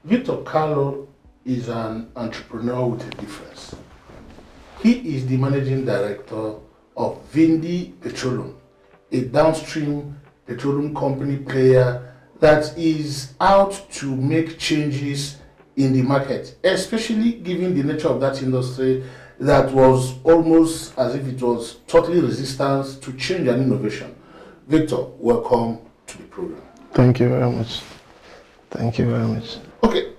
Victor Kalu is an entrepreneur with a difference. He is the managing director of Vindi Petroleum, a downstream petroleum company player that is out to make changes in the market, especially given the nature of that industry that was almost as if it was totally resistant to change and innovation. Victor, welcome to the program. Thank you very much. Thank you very much. Okay,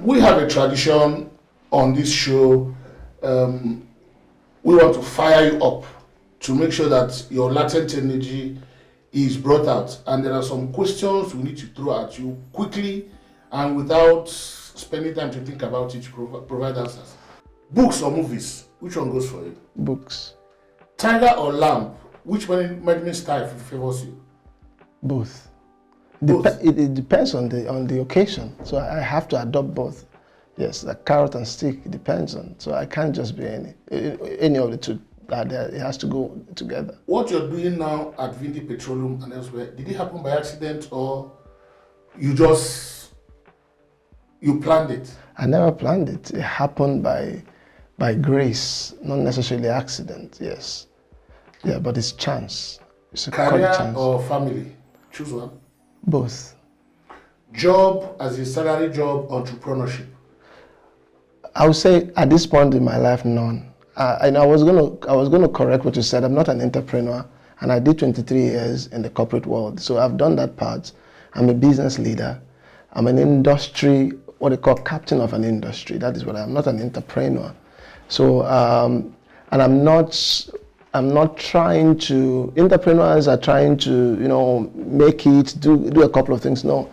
we have a tradition on this show. We want to fire you up to make sure that your latent energy is brought out. And there are some questions we need to throw at you quickly and without spending time to think about it, provide answers. Books or movies, which one goes for you? Books. Tiger or lamb, which management style favors you? Both. Both. It depends on the occasion. So I have to adopt both. Yes, like carrot and stick, it depends on. So I can't just be any of the two. It has to go together. What you're doing now at Vindi Petroleum and elsewhere, did it happen by accident or you planned it? I never planned it. It happened by grace, not necessarily accident. Yes. Yeah, but it's chance. It's a Career chance. or family? Choose one. Both. Job as a salary job, entrepreneurship? I would say at this point in my life, none. I was going to correct what you said. I'm not an entrepreneur, and I did 23 years in the corporate world. So I've done that part. I'm a business leader. I'm an industry, what they call captain of an industry. That is what I'm not an entrepreneur. So, and I'm not trying to. Entrepreneurs are trying to, make it, do a couple of things. No,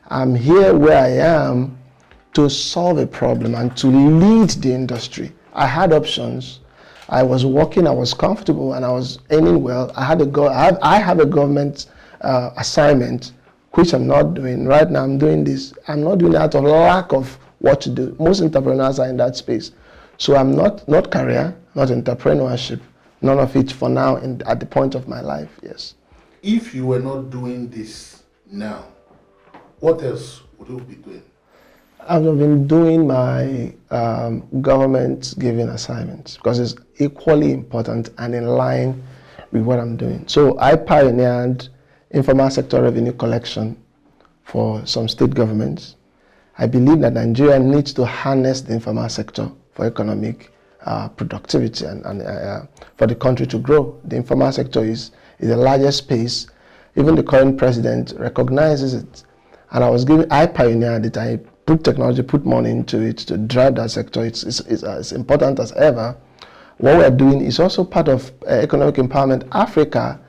I'm here where I am to solve a problem and to lead the industry. I had options. I was working, I was comfortable, and I was earning well. I have a government assignment, which I'm not doing. Right now, I'm doing this. I'm not doing that out of lack of what to do. Most entrepreneurs are in that space. So I'm not career, not entrepreneurship, none of it for now at the point of my life, yes. If you were not doing this now, what else would you be doing? I've been doing my government giving assignments because it's equally important and in line with what I'm doing. So I pioneered informal sector revenue collection for some state governments. I believe that Nigeria needs to harness the informal sector for economic productivity and for the country to grow. The informal sector is the largest space. Even the current president recognizes it. And I pioneered it. I put technology, put money into it to drive that sector. It's as important as ever. What we're doing is also part of economic empowerment. Africa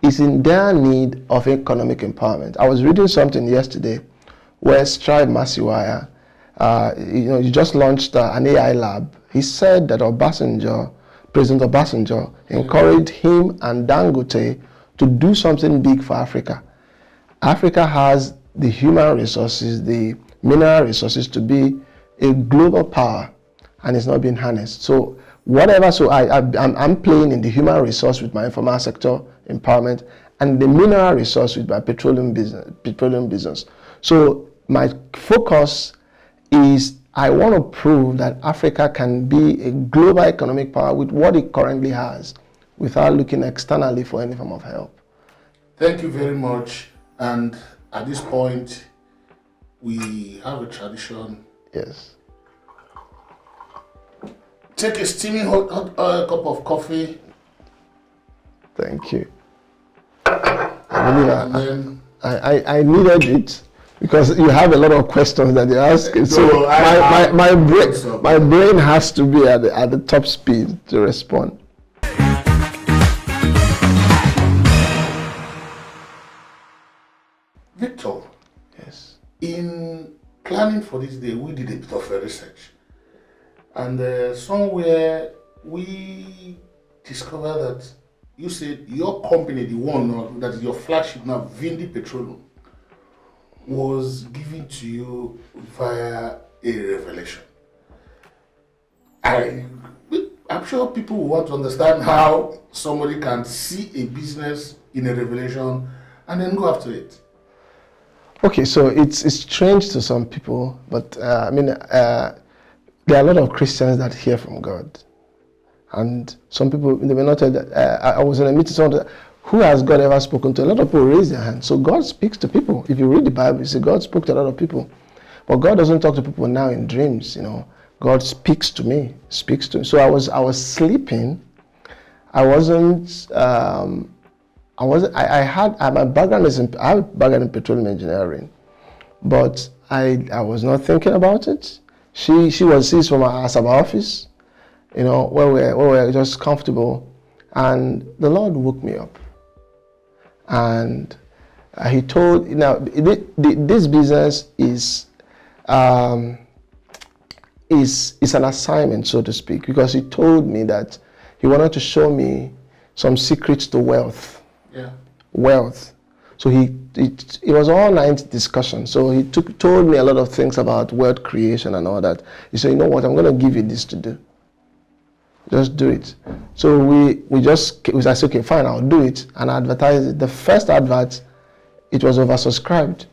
is in their need of economic empowerment. I was reading something yesterday where Strive Masiwaya, he just launched an AI lab. He said that President Obasanjo encouraged him and Dangote to do something big for Africa. Africa has the human resources, the mineral resources to be a global power, and it's not being harnessed. So I'm playing in the human resource with my informal sector empowerment and the mineral resource with my petroleum business. So my focus is I want to prove that Africa can be a global economic power with what it currently has without looking externally for any form of help. Thank you very much. And at this point, we have a tradition. Yes. Take a steaming hot cup of coffee. Thank you. I needed it because you have a lot of questions that you're asking. So my brain has to be at the top speed to respond. Victor. Yes. In planning for this day, we did a bit of research. And somewhere we discovered that you said your company, the one that is your flagship now, Vindi Petroleum, was given to you via a revelation. I'm sure people will want to understand how somebody can see a business in a revelation and then go after it. Okay, so it's strange to some people, but I mean, there are a lot of Christians that hear from God, and some people they may not tell that. I was in a meeting. Someone, who has God ever spoken to? A lot of people raise their hand. So God speaks to people. If you read the Bible, you see God spoke to a lot of people, but God doesn't talk to people now in dreams. You know, God speaks to me, speaks to me. So I was sleeping. I wasn't. I had my background I have a background in petroleum engineering, but I was not thinking about it. She's from our Asaba office, you know, where we're just comfortable, and the Lord woke me up, and He told, this business is an assignment, so to speak, because He told me that He wanted to show me some secrets to wealth. Yeah. Wealth. So it was all night discussion. So he told me a lot of things about wealth creation and all that. He said, you know what, I'm going to give you this to do. Just do it. So we said, okay, fine, I'll do it. And I advertised it. The first advert, it was oversubscribed.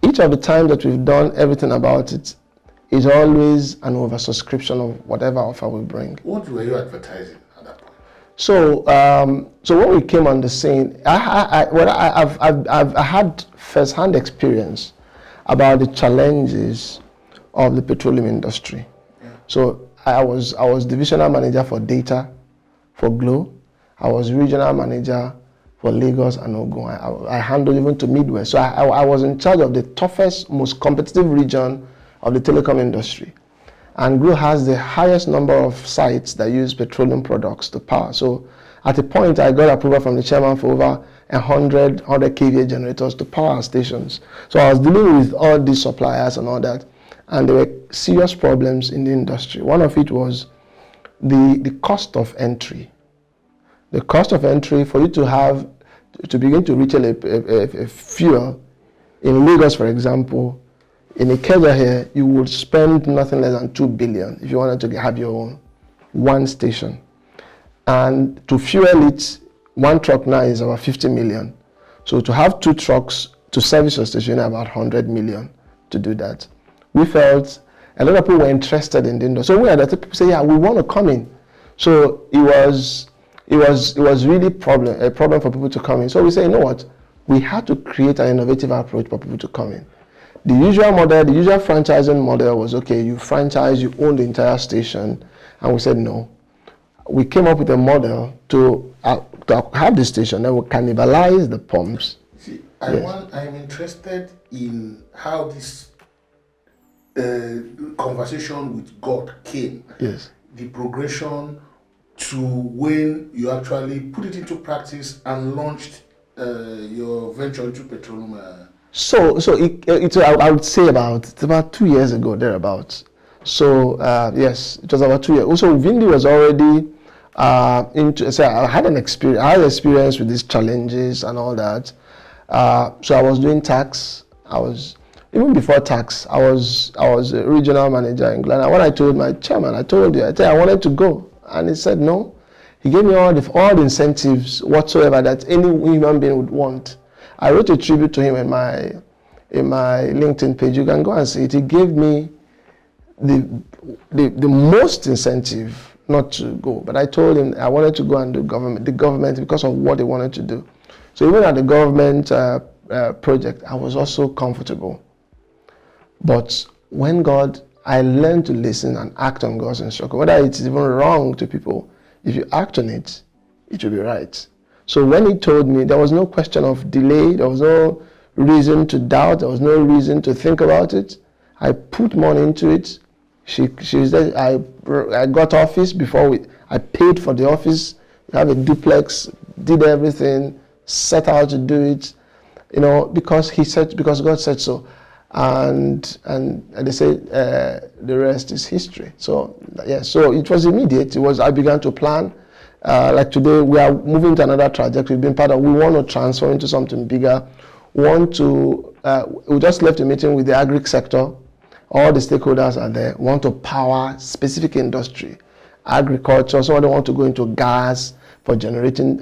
Each of the times that we've done everything about it is always an oversubscription of whatever offer we bring. What were you advertising at that point? So, when we came on the scene, I've had first-hand experience about the challenges of the petroleum industry. Yeah. So I was divisional manager for data for Glo. I was regional manager for Lagos and Ogun. I handled even to Midwest. So I was in charge of the toughest, most competitive region of the telecom industry. And Glo has the highest number of sites that use petroleum products to power. So at a point, I got approval from the chairman for over 100 kVA generators to power our stations. So I was dealing with all these suppliers and all that. And there were serious problems in the industry. One of it was the cost of entry. The cost of entry for you to begin to retail a fuel in Lagos, for example. In Ikeja here, you would spend nothing less than 2 billion if you wanted to have your own one station. And to fuel it, one truck now is about 50 million. So to have 2 trucks to service your station, about 100 million to do that. We felt a lot of people were interested in the industry. So we had people say, yeah, we want to come in. So it was really a problem for people to come in. So we say, you know what? We had to create an innovative approach for people to come in. The usual franchising model was, okay, you franchise, you own the entire station. And we said, no. We came up with a model to have the station that will cannibalize the pumps. See, I'm interested in how this conversation with God came. Yes. The progression to when you actually put it into practice and launched your venture into petroleum. So I would say about 2 years ago, thereabouts. So yes, it was about 2 years. Also, Vindi was already I had experience with these challenges and all that. So I was doing tax. Even before tax, I was a regional manager in Ghana. When I told my chairman, I wanted to go, and he said no. He gave me all the incentives whatsoever that any human being would want. I wrote a tribute to him in my LinkedIn page. You can go and see it. He gave me the most incentive not to go. But I told him I wanted to go and do the government because of what they wanted to do. So even at the government project, I was also comfortable. But when I learned to listen and act on God's instruction. Whether it's even wrong to people, if you act on it, it will be right. So when he told me, there was no question of delay, there was no reason to doubt, there was no reason to think about it. I put money into it. She said, I got office before I paid for the office, we have a duplex, did everything, set out to do it, because God said so. And they say the rest is history. So yeah, so it was immediate. I began to plan. Like today, we are moving to another trajectory. We want to transform into something bigger. We just left a meeting with the agri sector. All the stakeholders are there. We want to power specific industry, agriculture. Some of them want to go into gas for generating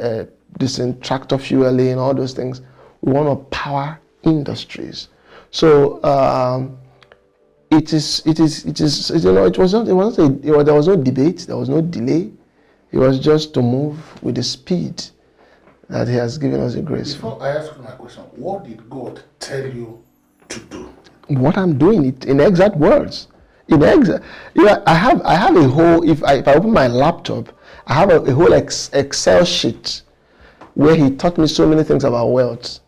tractor fueling, all those things. We want to power industries. So it is, it was not, there was no debate, there was no delay. It was just to move with the speed that He has given us the grace for. Before I ask you my question, what did God tell you to do? What I'm doing, it in exact words. In exact, I have a whole. If I open my laptop, I have a whole Excel sheet where He taught me so many things about wealth,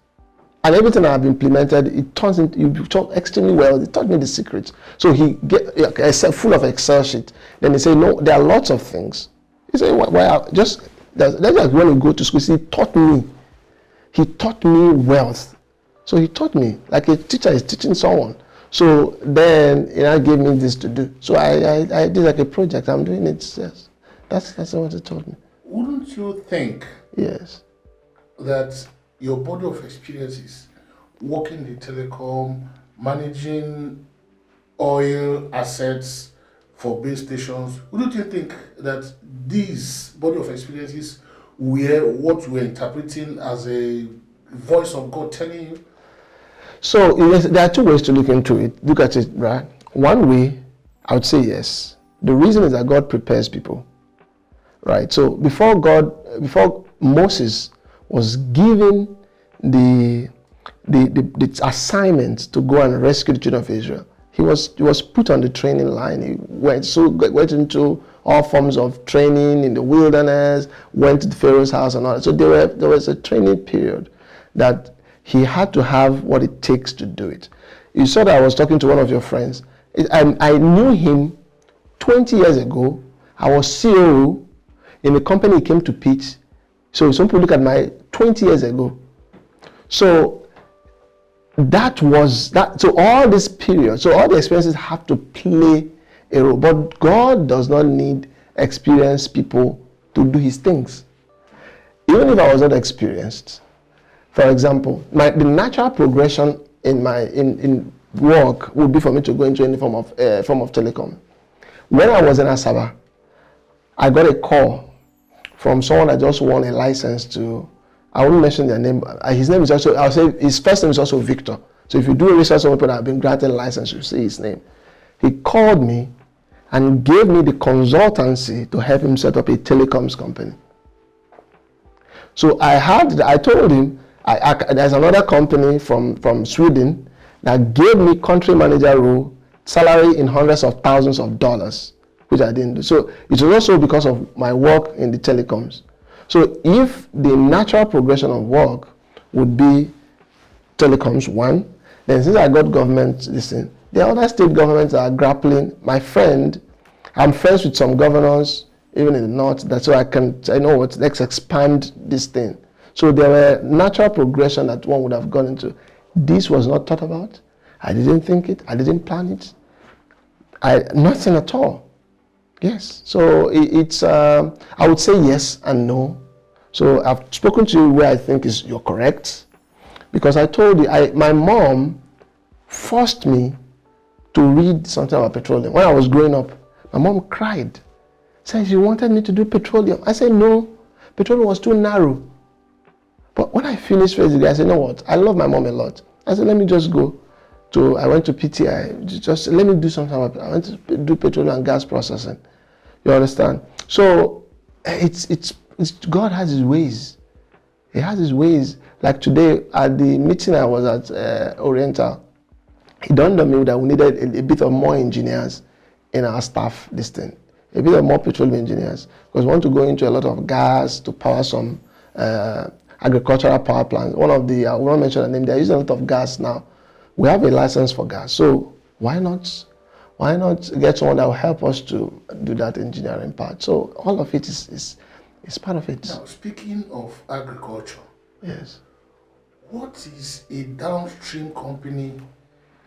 and everything I've implemented, it turns into, you talk extremely well. He taught me the secrets. So He get full of Excel sheet. Then He say, no, there are lots of things. He said, why just that's like when you go to school. He taught me. He taught me wealth. So He taught me like a teacher is teaching someone. So then He gave me this to do. So I did like a project. I'm doing it. Yes, that's what He taught me. Wouldn't you think? Yes. That your body of experiences, working in telecom, managing oil assets for base stations, wouldn't you think that these body of experiences were what you were interpreting as a voice of God telling you? So yes, there are two ways to look into it. Look at it, right? One way, I would say yes. The reason is that God prepares people, right? So before Moses was given the assignment to go and rescue the children of Israel, he was put on the training line. He went into all forms of training in the wilderness, went to the Pharaoh's house and all that. So there was a training period that he had to have what it takes to do it. You saw that I was talking to one of your friends. I knew him 20 years ago. I was CEO in a company he came to pitch. So some people look at my 20 years ago. So that was that. So all this period, so all the experiences have to play a role. But God does not need experienced people to do His things. Even if I was not experienced, for example, the natural progression in work would be for me to go into any form of telecom. When I was in Asaba, I got a call from someone that just won a license to, I won't mention their name. His name is also, I'll say his first name is also Victor. So if you do a research on people that have been granted a license, you see his name. He called me and gave me the consultancy to help him set up a telecoms company. So I told him, there's another company from Sweden that gave me country manager role, salary in hundreds of thousands of dollars, which I didn't do. So it was also because of my work in the telecoms. So if the natural progression of work would be telecoms, one, then since I got government, listen, there are other state governments that are grappling. My friend, I'm friends with some governors, even in the north, that's so I know what, let's expand this thing. So there were natural progression that one would have gone into. This was not thought about. I didn't think it. I didn't plan it. Nothing at all. Yes. So it's, I would say yes and no. So I've spoken to you where I think you're correct. Because I told you, my mom forced me to read something about petroleum. When I was growing up, my mom cried. Said she wanted me to do petroleum. I said no, petroleum was too narrow. But when I finished first degree, I said, you know what? I love my mom a lot. I said, let me just go I went to PTI. Just let me do something about it. I went to do petroleum and gas processing. You understand? So it's God has His ways. He has His ways. Like today at the meeting I was at Oriental, it dawned on me that we needed a bit of more engineers in our staff listing. A bit of more petroleum engineers. Because we want to go into a lot of gas to power some agricultural power plants. One of the, I won't mention the name, they're using a lot of gas now. We have a license for gas. So why not get someone that will help us to do that engineering part? So all of it is part of it. Now, speaking of agriculture, yes. What is a downstream company?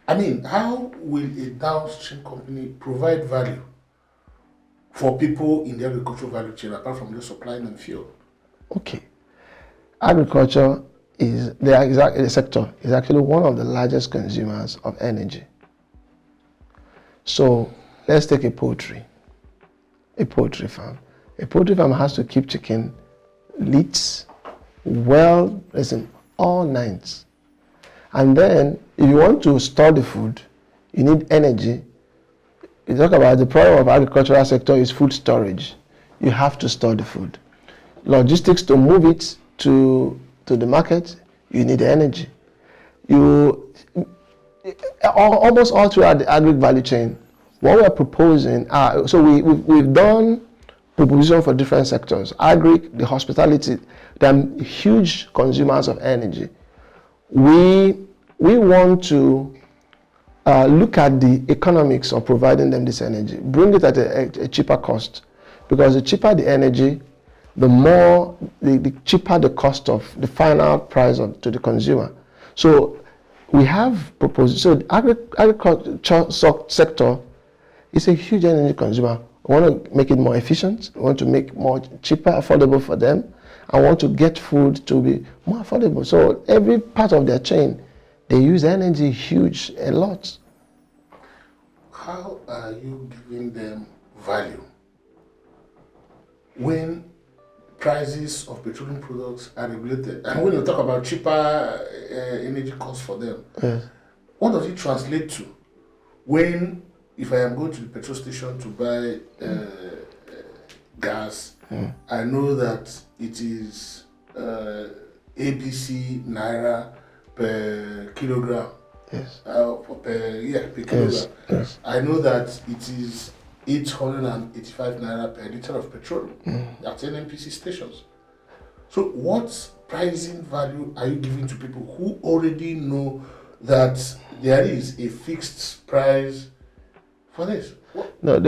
I mean, how will a downstream company provide value for people in the agricultural value chain apart from just supplying them fuel? Okay. Agriculture the sector is actually one of the largest consumers of energy. So let's take a poultry farm. A poultry farm has to keep chicken lit, all nights. And then, if you want to store the food, you need energy. You talk about the problem of agricultural sector is food storage. You have to store the food. Logistics to move it to the market, you need energy. Almost all throughout the agri value chain, what we're proposing so we've done proposition for different sectors. Agri, the hospitality, they're huge consumers of energy. We want to look at the economics of providing them this energy, bring it at a cheaper cost, because the cheaper the energy, the cheaper the cost of the final price to the consumer. So we have proposed, so the agriculture sector is a huge energy consumer. We want to make it more efficient, we want to make more cheaper, affordable for them, and want to get food to be more affordable. So every part of their chain, they use energy a lot. How are you giving them value when prices of petroleum products are regulated? And when you talk about cheaper energy costs for them, yes, what does it translate to when, if I am going to the petrol station to buy gas, I know that it is ABC Naira per kilogram. yes, Per kilogram. yes, yes. I know that it is 885 Naira per liter of petrol at NNPC stations. So what pricing value are you giving to people who already know that there is a fixed price for this? No,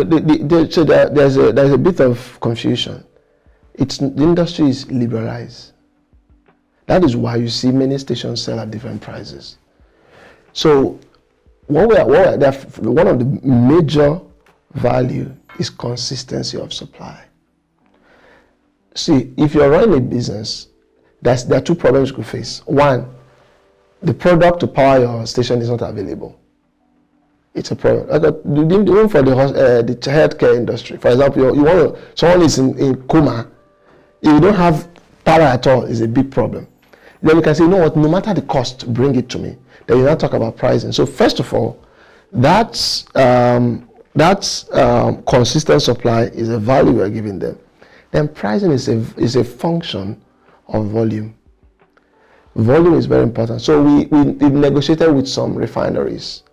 so there's a bit of confusion. The industry is liberalized. That is why you see many stations sell at different prices. So one of the major value is consistency of supply. See, if you're running a business, there are two problems you could face. One, the product to power your station is not available. It's a problem. Even for the healthcare industry, for example, someone is in coma. If you don't have power at all, it's a big problem. Then you can say, you know what, no matter the cost, bring it to me. Then you now talk about pricing. So first of all, that's consistent supply is a value we're giving them. Then pricing is a function of volume. Volume is very important. So we've negotiated with some refineries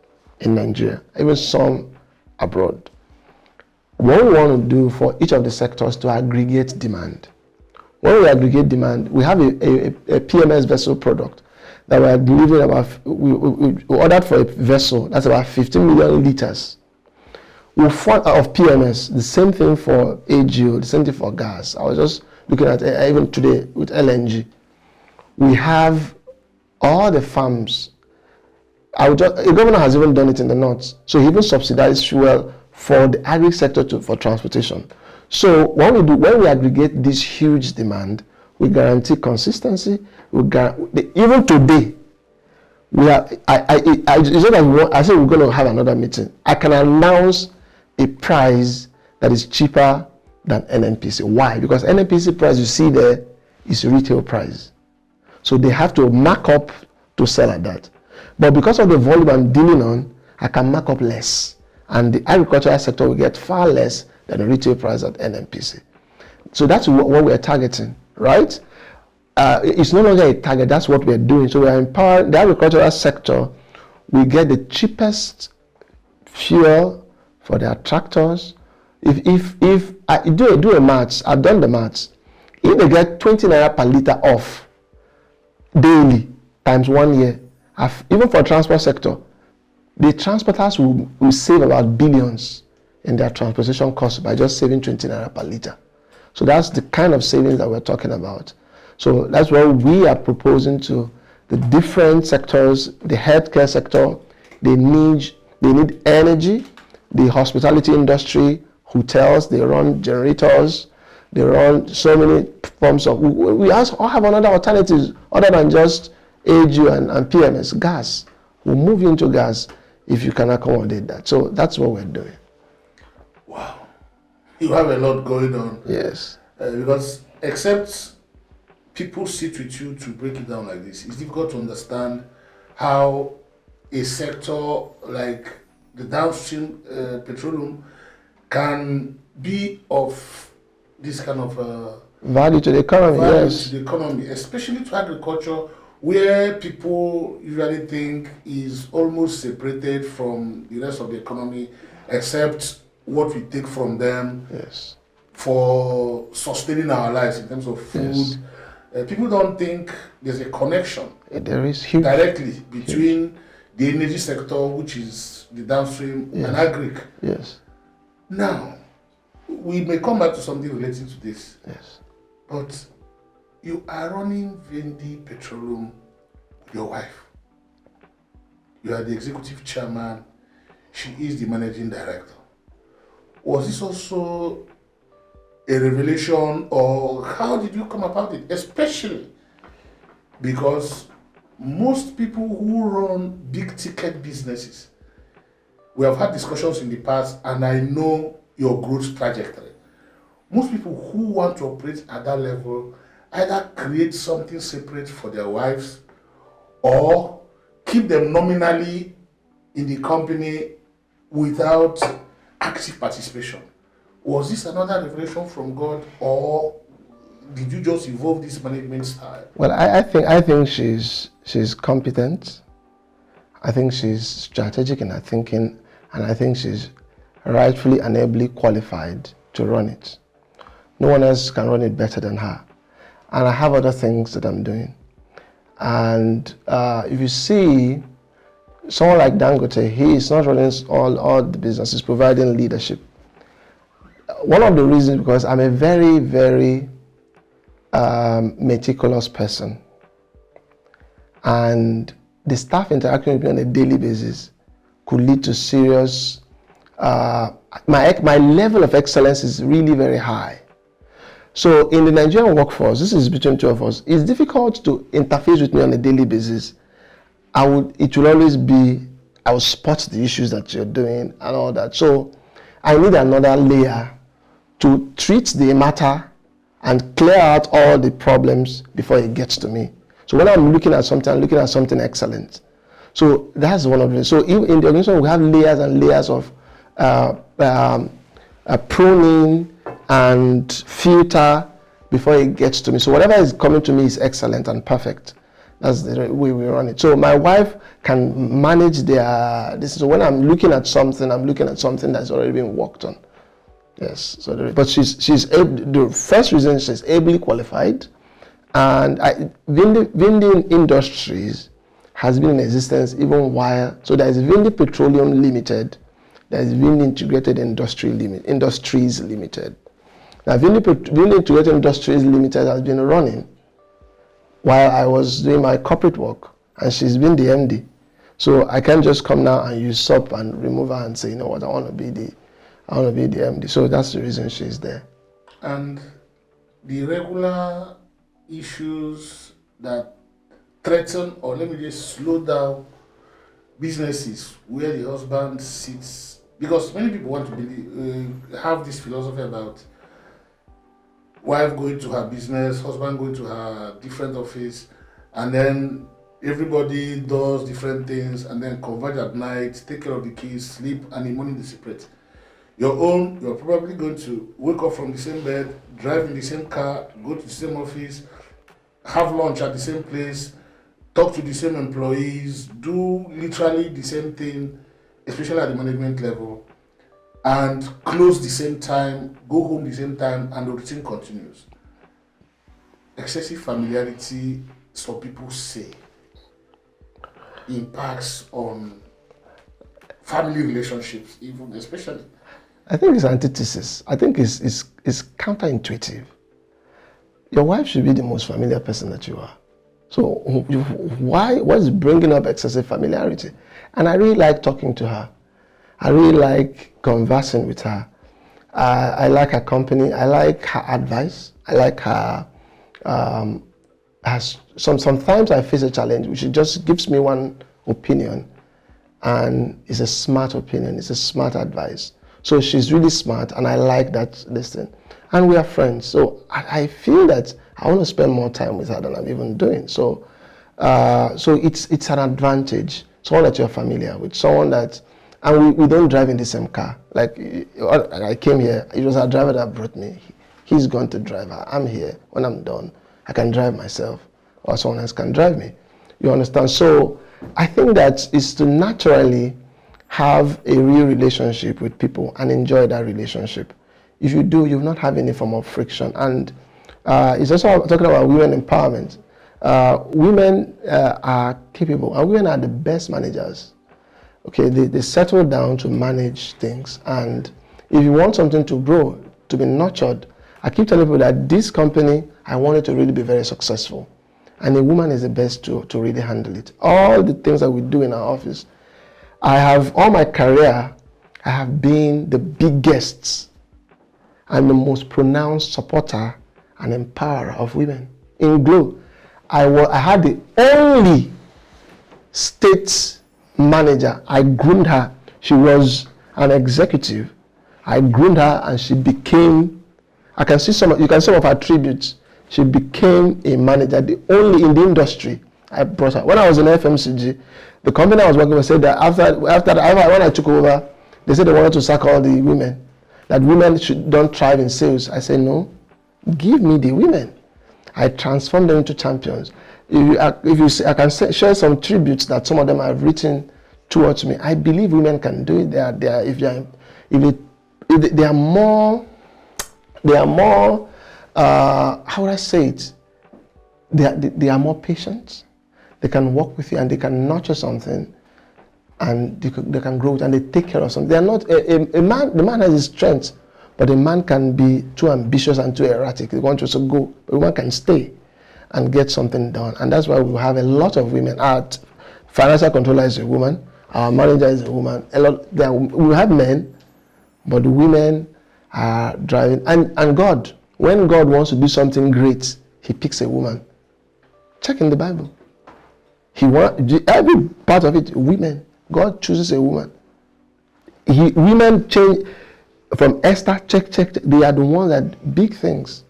in Nigeria, even some abroad. What we want to do for each of the sectors to aggregate demand. When we aggregate demand, we have a PMS vessel product that we're delivering we ordered for a vessel that's about 15 million liters. We find of PMS, the same thing for AGO, the same thing for gas. I was just looking at even today with LNG. We have all the farms. The governor has even done it in the north. So he even subsidized fuel for the agri sector for transportation. So when we aggregate this huge demand, we guarantee consistency. Even today, I said we're going to have another meeting. I can announce a price that is cheaper than NNPC. Why? Because NNPC price you see there is retail price. So they have to mark up to sell at that. But because of the volume I'm dealing on, I can mark up less. And the agricultural sector will get far less than the retail price at NNPC. So that's what we're targeting, right? It's no longer a target, that's what we're doing. So we're empowering the agricultural sector. We get the cheapest fuel for their tractors. If I do a maths, I've done the maths. If they get 20 naira per liter off daily times 1 year, even for transport sector, the transporters will save about billions in their transportation costs by just saving 20 naira per liter. So that's the kind of savings that we're talking about. So that's what we are proposing to the different sectors. The healthcare sector, they need energy. The hospitality industry, hotels, they run generators. They run so many forms of. We also have another alternatives other than just AGU and PMS, gas. We'll move into gas if you can accommodate that. So that's what we're doing. Wow. You have a lot going on. Yes. Because except people sit with you to break it down like this, it's difficult to understand how a sector like the downstream petroleum can be of this kind of value to the economy, value yes. to the economy, especially to agriculture, where people usually think is almost separated from the rest of the economy, except what we take from them Yes. for sustaining our lives in terms of food. Yes. People don't think there's a connection There is huge. directly between the energy sector, which is the downstream, Yes. and agric. Yes. Now, we may come back to something relating to this, Yes. but you are running Vindi Petroleum with your wife. You are the executive chairman. She is the managing director. Was this also a revelation, or how did you come about it? Especially because most people who run big ticket businesses, we have had discussions in the past, and I know your growth trajectory. Most people who want to operate at that level either create something separate for their wives or keep them nominally in the company without active participation. Was this another revelation from God, or did you just evolve this management style? Well, I think she's competent. I think she's strategic in her thinking, and I think she's rightfully and ably qualified to run it. No one else can run it better than her. And I have other things that I'm doing. And if you see someone like Dangote, he is not running all the business, he's providing leadership. One of the reasons, because I'm a very, very meticulous person. And the staff interacting with me on a daily basis could lead to serious, my level of excellence is really very high. So in the Nigerian workforce, this is between two of us, it's difficult to interface with me on a daily basis. It will always be, I will spot the issues that you're doing and all that. So I need another layer to treat the matter and clear out all the problems before it gets to me. So when I'm looking at something, I'm looking at something excellent. So that's one of them. So in the organization, we have layers and layers of pruning and filter before it gets to me. So whatever is coming to me is excellent and perfect. That's the way we run it. So my wife can manage this. So when I'm looking at something that's already been worked on. Yes. So but she's able. The first reason, she's ably qualified, and Vindi Industries has been in existence even while. So there is Vindi Petroleum Limited, there is Vindi Integrated Industries Limited. Now Vindi Integrated Industries Limited has been running while I was doing my corporate work, and she's been the MD. So I can't just come now and usurp and remove her and say, you know what, I want to be the MD. So that's the reason she's there. And the regular issues that threaten, or let me just slow down, businesses where the husband sits, because many people want to believe, have this philosophy about wife going to her business, husband going to her different office, and then everybody does different things, and then converge at night, take care of the kids, sleep, and in the morning they separate. You're probably going to wake up from the same bed, drive in the same car, go to the same office, have lunch at the same place, talk to the same employees, do literally the same thing, especially at the management level, and close the same time, go home the same time, and the routine continues. Excessive familiarity, some people say, impacts on family relationships, even especially. I think it's antithesis. I think it's counterintuitive. Your wife should be the most familiar person that you are. So what's bringing up excessive familiarity? And I really like talking to her. I really like conversing with her. I like her company. I like her advice. I like her. Sometimes I face a challenge which just gives me one opinion, and it's a smart opinion. It's a smart advice. So she's really smart, and I like that listen. And we are friends. So I feel that I want to spend more time with her than I'm even doing. So So it's an advantage. Someone that you're familiar with, someone that, and we don't drive in the same car. Like I came here, it was our driver that brought me. He's going to drive. I'm here. When I'm done, I can drive myself, or someone else can drive me. You understand? So I think that is to naturally have a real relationship with people and enjoy that relationship. If you do, you'll not have any form of friction. And it's also talking about women empowerment. Women are capable, and women are the best managers. Okay, they settle down to manage things. And if you want something to grow, to be nurtured, I keep telling people that this company, I want it to really be very successful. And a woman is the best to really handle it. All the things that we do in our office, all my career, I have been the biggest and the most pronounced supporter and empowerer of women. In Glo, I had the only state manager. I groomed her. She was an executive. I groomed her and she became, you can see some of her tributes. She became a manager, the only in the industry. I brought her. When I was in FMCG, the company I was working with said that after when I took over, they said they wanted to sack all the women, that women don't thrive in sales. I said, no, give me the women. I transformed them into champions. If you see, I can share some tributes that some of them have written towards me. I believe women can do it. They are more, how would I say it? They are more patient. They can work with you and they can nurture something, and they can grow it, and they take care of something. They are not a man. The man has his strengths, but a man can be too ambitious and too erratic. They want to also go, but a woman can stay and get something done. And that's why we have a lot of women. Our financial controller is a woman. Our manager is a woman. We have men, but the women are driving. And God, when God wants to do something great, He picks a woman. Check in the Bible. Every part of it, women. God chooses a woman. Women change from Esther. Check. They are the ones that big things.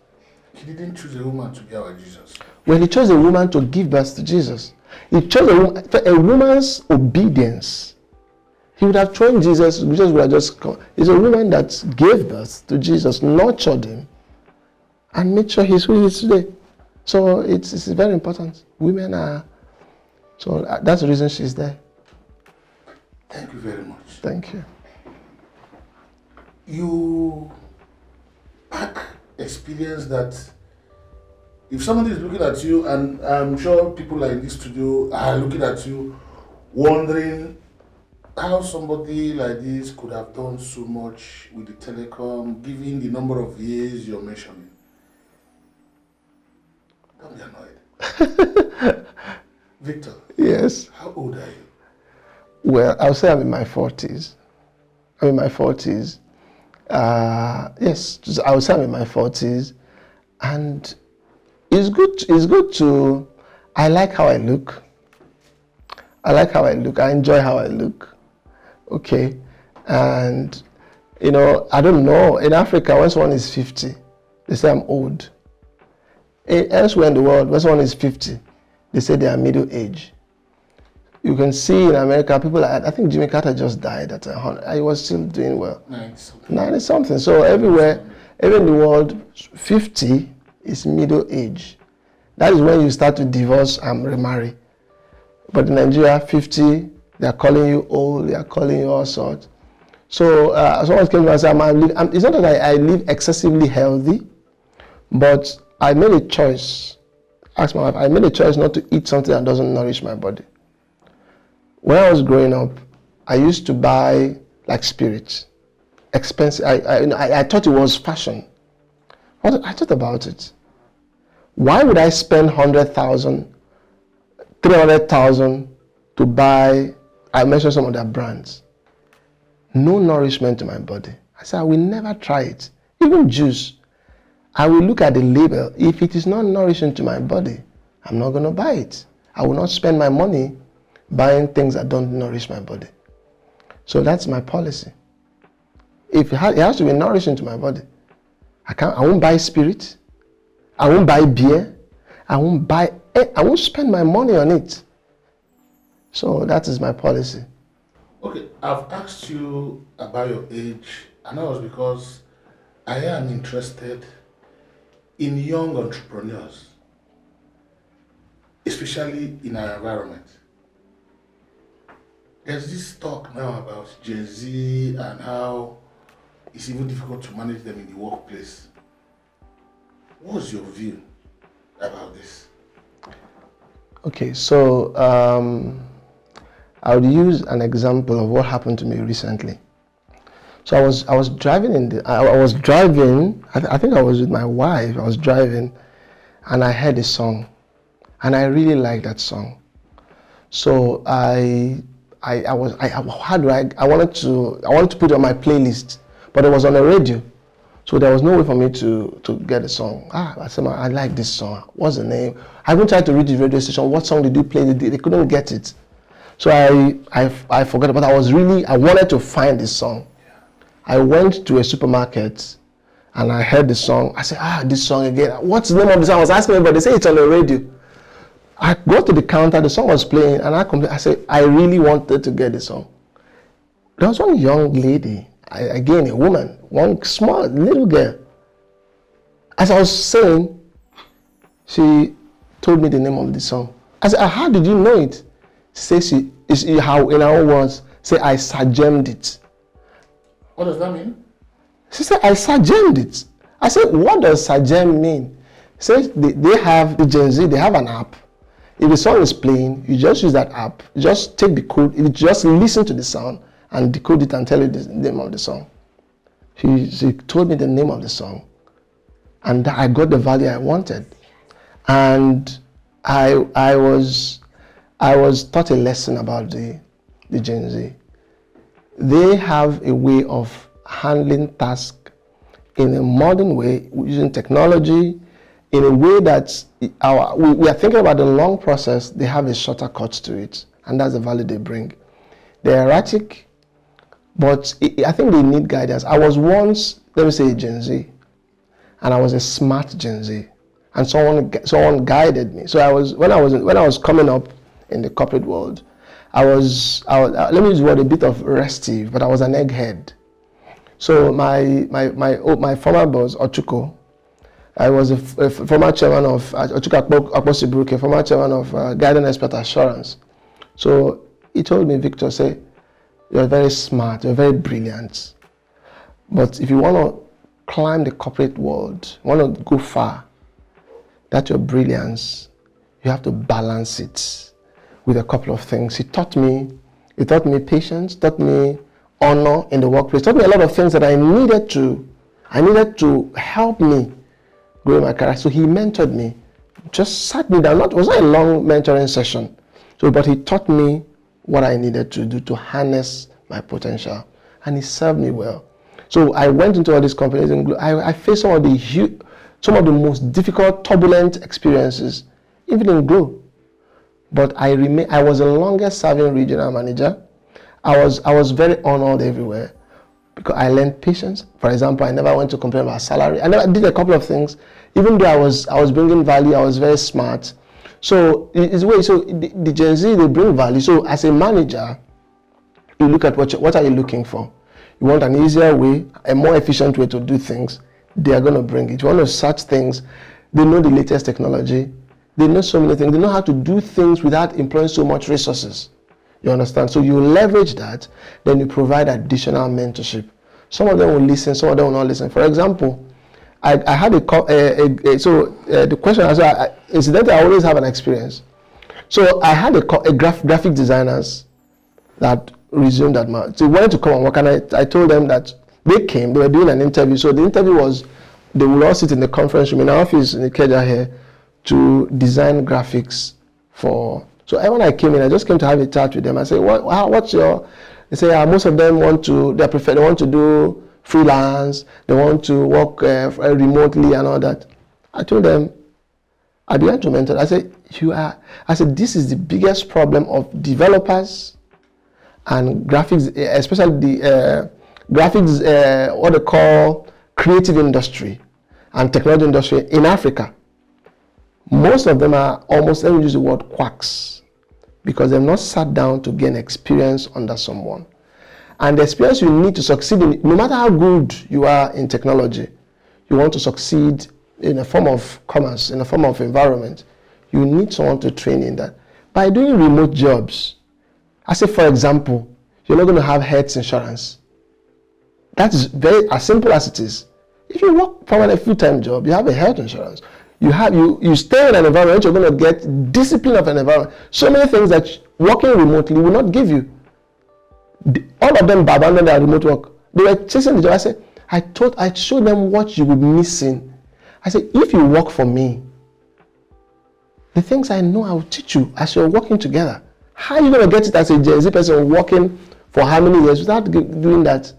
He didn't choose a woman to be our Jesus. Well, He chose a woman to give birth to Jesus. He chose a woman's obedience. He would have chosen Jesus. Jesus would have just come. It's a woman that gave birth to Jesus, nurtured him, and made sure he's who he is today. So it's very important. Women are. So that's the reason she's there. Thank you very much. Thank you. You pack experience that if somebody is looking at you, and I'm sure people like in this studio are looking at you, wondering how somebody like this could have done so much with the telecom, given the number of years you're mentioning. Don't be annoyed. Victor. Yes. How old are you? Well, I'll say I'm in my 40s. Yes, I would say I'm in my 40s. And it's good to, I like how I look. I enjoy how I look. Okay. And, I don't know. In Africa, when someone is 50, they say I'm old. Elsewhere in the world, when someone is 50, they say they are middle age. You can see in America, people, I think Jimmy Carter just died at 100. He was still doing well. 90 something. So everywhere in the world, 50 is middle age. That is when you start to divorce and remarry. But in Nigeria, 50, they are calling you old, they are calling you all sorts. So someone came to me and said, it's not that I live excessively healthy, but I made a choice. Ask my wife, I made a choice not to eat something that doesn't nourish my body. When I was growing up, I used to buy like spirits, expensive. I thought it was fashion. I thought about it. Why would I spend 100,000, 300,000 to buy? I mentioned some of their brands. No nourishment to my body. I said I will never try it. Even juice. I will look at the label. If it is not nourishing to my body, I'm not going to buy it. I will not spend my money buying things that don't nourish my body. So that's my policy. If it has to be nourishing to my body, I won't buy spirit. I won't buy beer. I won't buy I won't spend my money on it. So that is my policy. Okay, I've asked you about your age, and that was because I am interested in young entrepreneurs, especially in our environment. There's this talk now about Gen Z and how it's even difficult to manage them in the workplace. What's your view about this? Okay, so I would use an example of what happened to me recently. So I was driving I think I was with my wife. I was driving, and I heard a song, and I really liked that song. So I wanted to put it on my playlist, but it was on the radio, so there was no way for me to get the song. I said, I like this song. What's the name? I even tried to reach the radio station. What song did you play? They couldn't get it. So I forgot, but I wanted to find this song. I went to a supermarket and I heard the song. I said, this song again. What's the name of the song? I was asking everybody. They say it's on the radio. I got to the counter, the song was playing, and I said, I really wanted to get the song. There was one young lady, again a woman, one small little girl. As I was saying, she told me the name of the song. I said, how did you know it? She said, how in our own words, say I sajemmed it. What does that mean? She said, I sajemmed it. I said, what does sagem mean? She said, they have, the Gen Z, they have an app. If the song is playing, you just use that app. You just take the code, you just listen to the sound and decode it and tell you the name of the song. She told me the name of the song, and I got the value I wanted. And I was taught a lesson about the Gen Z. They have a way of handling tasks in a modern way, using technology, in a way that we are thinking about the long process. They have a shorter cut to it, and that's the value they bring. They're erratic, but I think they need guidance. I was once, let me say, a Gen Z, and I was a smart Gen Z, and someone guided me. So when I was coming up in the corporate world, I was let me use the word a bit of restive, but I was an egghead. So my former boss, Ochuko, I was a former chairman of Ochuko Akposibruke, former chairman of Guidance Expert Assurance. So he told me, Victor, say, you're very smart, you're very brilliant, but if you want to climb the corporate world, want to go far, that your brilliance, you have to balance it with a couple of things. He taught me patience, taught me honor in the workplace, taught me a lot of things that I needed to help me grow my career. So he mentored me, just sat me down. It was not a long mentoring session. But he taught me what I needed to do to harness my potential, and he served me well. So I went into all these companies and I faced some of the most difficult, turbulent experiences, even in Glo. But I was the longest serving regional manager. I was very honored everywhere because I learned patience. For example, I never went to complain about salary. I did a couple of things. Even though I was bringing value, I was very smart. So the Gen Z, they bring value. So as a manager, you look at what are you looking for? You want an easier way, a more efficient way to do things, they are going to bring it. You want to search things, they know the latest technology, they know so many things, they know how to do things without employing so much resources. You understand? So you leverage that, then you provide additional mentorship. Some of them will listen, some of them will not listen. For example, I had the question as well, incidentally, I always have an experience. So I had a graphic designers that resumed that month. So they wanted to come and work, and I told them that they were doing an interview. So the interview was, they will all sit in the conference room in our office in Ikeja here to design graphics for. So when I came in, I just came to have a chat with them. I said, what's your, they say, most of them want to do freelance, they want to work remotely and all that. I told them, I began to mentor. I said, this is the biggest problem of developers and graphics, especially the graphics, what they call creative industry and technology industry in Africa. Most of them are almost, let me use the word quacks, because they've not sat down to gain experience under someone. And the experience you need to succeed in, no matter how good you are in technology, you want to succeed in a form of commerce, in a form of environment, you need someone to train in that. By doing remote jobs, I say, for example, you're not going to have health insurance. That's very as simple as it is. If you work for a full-time job, you have a health insurance. You stay in an environment, you're going to get discipline of an environment. So many things that working remotely will not give you. All of them abandoned their remote work. They were chasing the job. I said, I showed them what you would be missing. I said, if you work for me, the things I know I will teach you as you're working together. How are you going to get it as a Gen Z person working for how many years without doing that?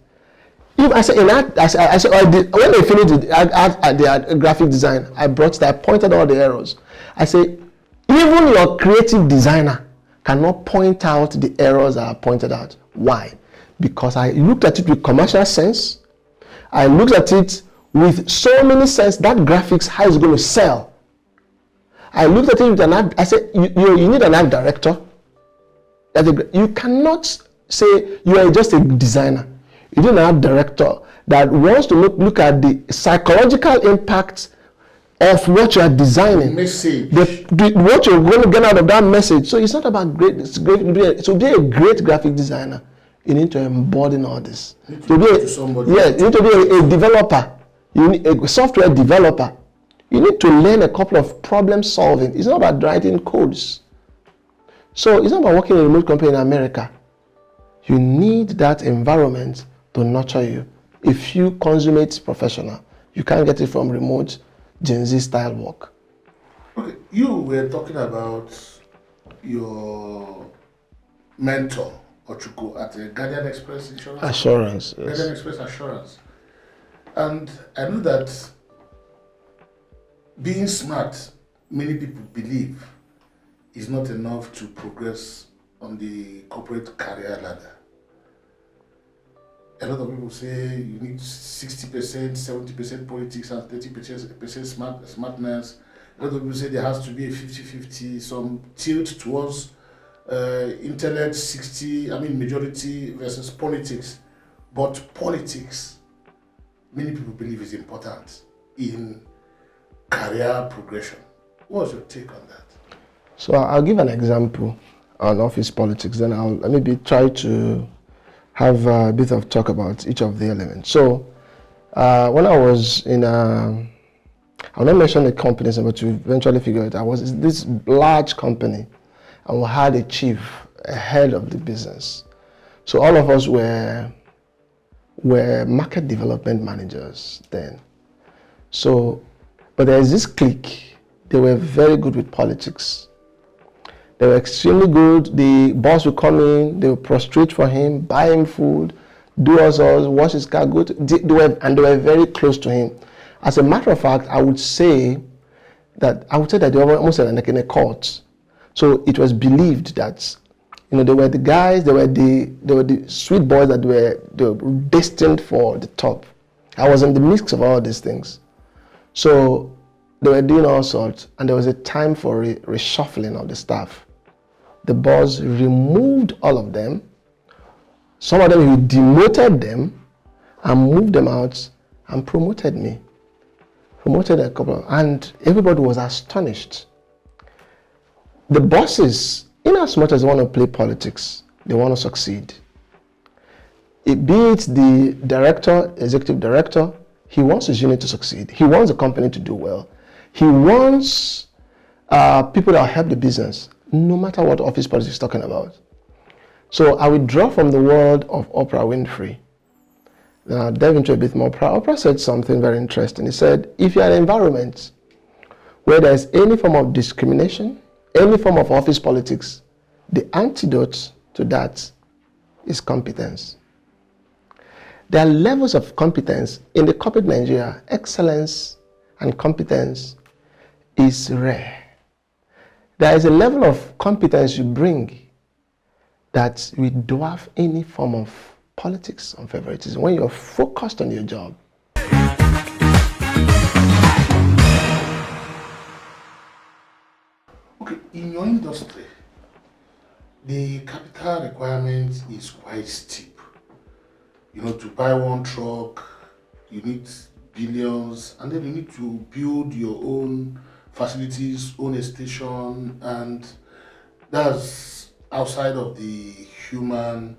If I said, when they finished the graphic design, I pointed out the errors. I say, even your creative designer cannot point out the errors that are pointed out. Why? Because I looked at it with commercial sense. I looked at it with so many sense that graphics, how it's going to sell. I looked at it with an art. I said, you need an art director. You cannot say you are just a designer. You need an art director that wants to look at the psychological impact of what you are designing. Message. What you're going to get out of that message. So it's not about to be a great graphic designer, you need to embody all this. You need to be a developer. You need a software developer. You need to learn a couple of problem solving. It's not about writing codes. So it's not about working in a remote company in America. You need that environment to nurture you. If you consummate professional, you can't get it from remote Gen Z style work. Okay, you were talking about your mentor, Ochuku, at the Guardian Express Insurance. Assurance. Yes. Guardian Express Assurance. And I know that being smart, many people believe, is not enough to progress on the corporate career ladder. A lot of people say you need 60%, 70% politics and 30% smartness. A lot of people say there has to be a 50-50, some tilt towards intellect, majority versus politics. But politics, many people believe is important in career progression. What's your take on that? So I'll give an example on office politics, then I'll maybe try to have a bit of talk about each of the elements. So when I was in I'll not mention the companies, but you eventually figure it out. I was in this large company, and we had a chief, a head of the business. So all of us were market development managers then. So, but there's this clique. They were very good with politics. They were extremely good. The boss would come in, they would prostrate for him, buy him food, do us all, wash his car, they were very close to him. As a matter of fact, I would say that they were almost like in a court. So it was believed that they were the guys, they were the sweet boys that they were destined for the top. I was in the mix of all these things. So they were doing all sorts, and there was a time for reshuffling of the staff. The boss removed all of them. Some of them, he demoted them and moved them out and promoted me. Promoted a couple, and everybody was astonished. The bosses, in as much as they want to play politics, they want to succeed. Be it the director, executive director, he wants his unit to succeed. He wants the company to do well. He wants people that will help the business, no matter what office politics is talking about. So I withdraw from the world of Oprah Winfrey. Now I'll delve into a bit more. Oprah said something very interesting. He said, if you're in an environment where there's any form of discrimination, any form of office politics, the antidote to that is competence. There are levels of competence in the corporate Nigeria. Excellence and competence is rare. There is a level of competence you bring that will dwarf any form of politics and favoritism when you're focused on your job. industry, the capital requirement is quite steep. You know, to buy one truck, you need billions, and then you need to build your own facilities, own station, and that's outside of the human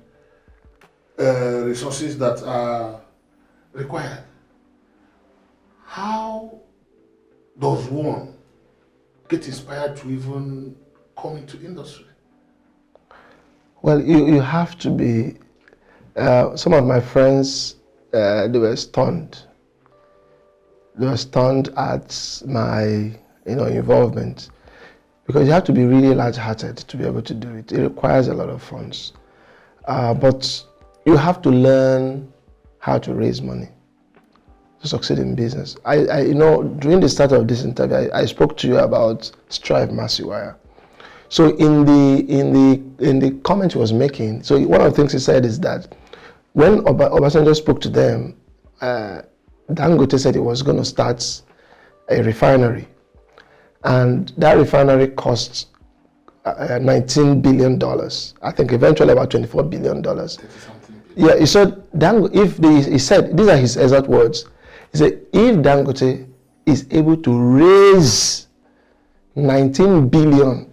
resources that are required. How does one get inspired to even come into industry? Well, you have to be. Some of my friends, they were stunned. They were stunned at my, involvement, because you have to be really large-hearted to be able to do it. It requires a lot of funds, but you have to learn how to raise money to succeed in business. During the start of this interview, I spoke to you about Strive Masiwaya. So in the comment he was making, so one of the things he said is that when Obasanjo spoke to them, Dangote said he was going to start a refinery, and that refinery cost $19 billion. I think eventually about $24 billion. Yeah, he said he said, these are his exact words. He said, if Dangote is able to raise $19 billion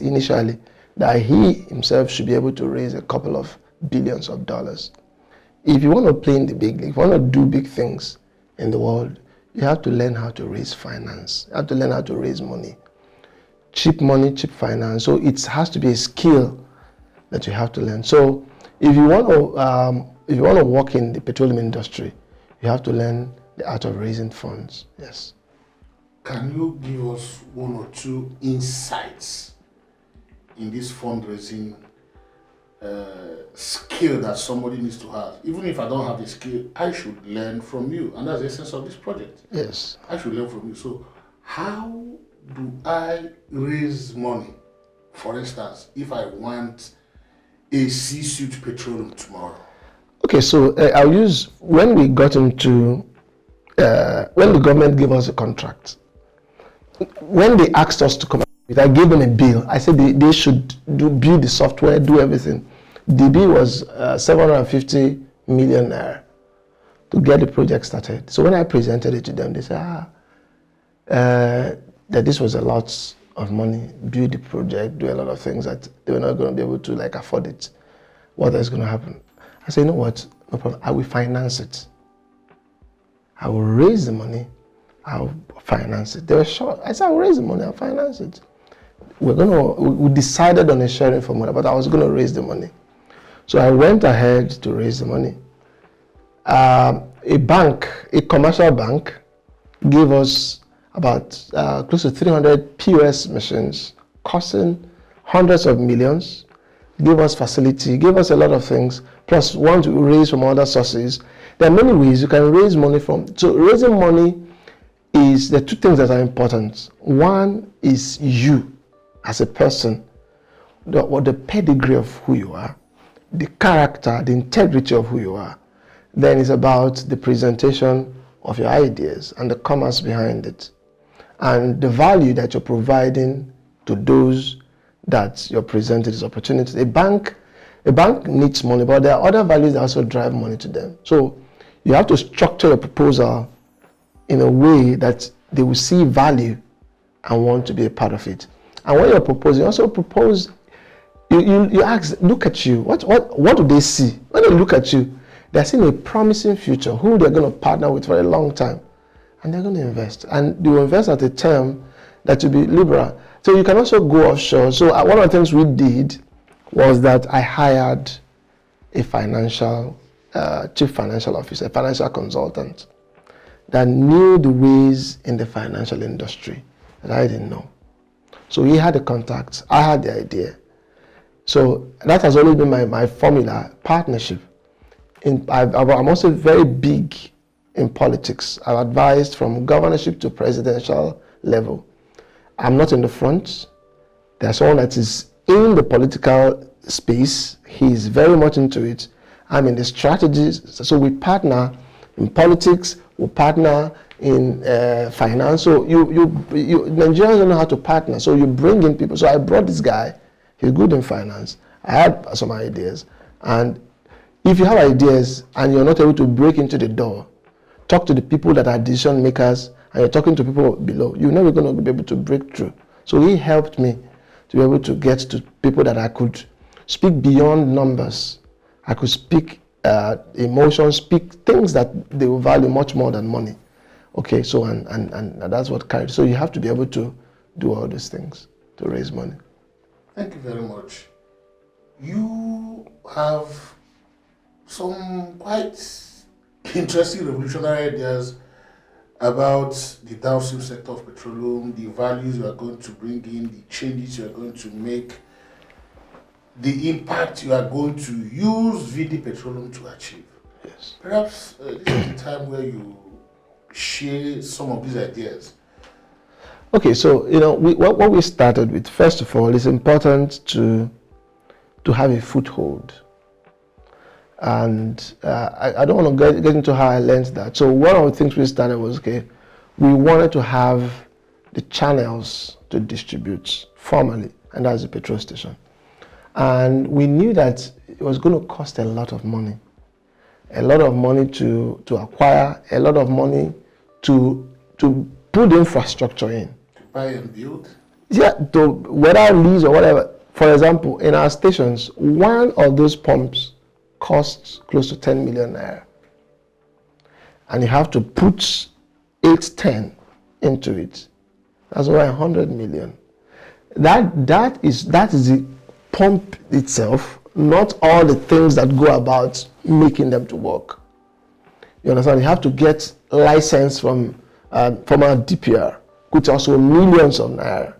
initially, that he himself should be able to raise a couple of billions of dollars. If you want to play in the big league, if you want to do big things in the world, you have to learn how to raise finance. You have to learn how to raise money, cheap finance. So it has to be a skill that you have to learn. So if you want to work in the petroleum industry, you have to learn the art of raising funds. Yes. Can you give us one or two insights in this fundraising skill that somebody needs to have? Even if I don't have the skill, I should learn from you. And that's the essence of this project. Yes. I should learn from you. So how do I raise money? For instance, if I want a C-suite petroleum tomorrow. Okay, so I'll use when we got into, when the government gave us a contract, when they asked us to come up with, I gave them a bill. I said they should build the software, do everything. The bill was 750 million naira to get the project started. So when I presented it to them, they said, that this was a lot of money, build the project, do a lot of things that they were not going to be able to afford it. What is going to happen? I said, you know what, no problem, I will finance it. I will raise the money, I'll finance it. They were shocked. I said, I'll raise the money, I'll finance it. We decided on a sharing formula, but I was going to raise the money. So I went ahead to raise the money. A commercial bank, gave us about close to 300 POS machines, costing hundreds of millions, gave us facility, gave us a lot of things, plus want to raise from other sources. There are many ways you can raise money from. So raising money is the two things that are important. One is you as a person, the pedigree of who you are, the character, the integrity of who you are. Then it's about the presentation of your ideas and the commerce behind it, and the value that you're providing to those that you're presented as opportunities. A bank needs money, but there are other values that also drive money to them. So you have to structure your proposal in a way that they will see value and want to be a part of it. And when you're proposing, you also propose, you ask, look at you, what do they see? When they look at you, they're seeing a promising future, who they're going to partner with for a long time, and they're going to invest. And they will invest at a term that will be liberal. So you can also go offshore. So one of the things we did was that I hired a chief financial officer, a financial consultant that knew the ways in the financial industry that I didn't know. So he had the contacts, I had the idea. So that has always been my formula, partnership. I'm also very big in politics. I've advised from governorship to presidential level. I'm not in the front. There's someone that is in the political space. He's very much into it. I'm in the strategies. So we partner in politics, we partner in finance. So Nigerians don't know how to partner. So you bring in people. So I brought this guy. He's good in finance. I had some ideas. And if you have ideas and you're not able to break into the door, talk to the people that are decision makers, and you're talking to people below, you're never going to be able to break through. So he helped me to be able to get to people that I could speak beyond numbers. I could speak emotions, speak things that they will value much more than money. Okay, so and that's what carried. So you have to be able to do all these things to raise money. Thank you very much. You have some quite interesting revolutionary ideas about the downstream sector of petroleum, the values you are going to bring in, the changes you are going to make, the impact you are going to use Vindi Petroleum to achieve. Yes. Perhaps this is the time where you share some of these ideas. Okay, so what we started with, first of all, it's important to have a foothold. And I don't want to get into how I learned that. So one of the things we started was, okay, we wanted to have the channels to distribute formally, and that's the petrol station. And we knew that it was going to cost a lot of money to acquire, a lot of money to put the infrastructure in. To buy and build? Yeah, to whether lease or whatever. For example, in our stations, one of those pumps costs close to 10 million naira. And you have to put 810 into it. That's over 100 million. That is the pump itself, not all the things that go about making them to work. You understand? You have to get license from our DPR, which also millions of naira.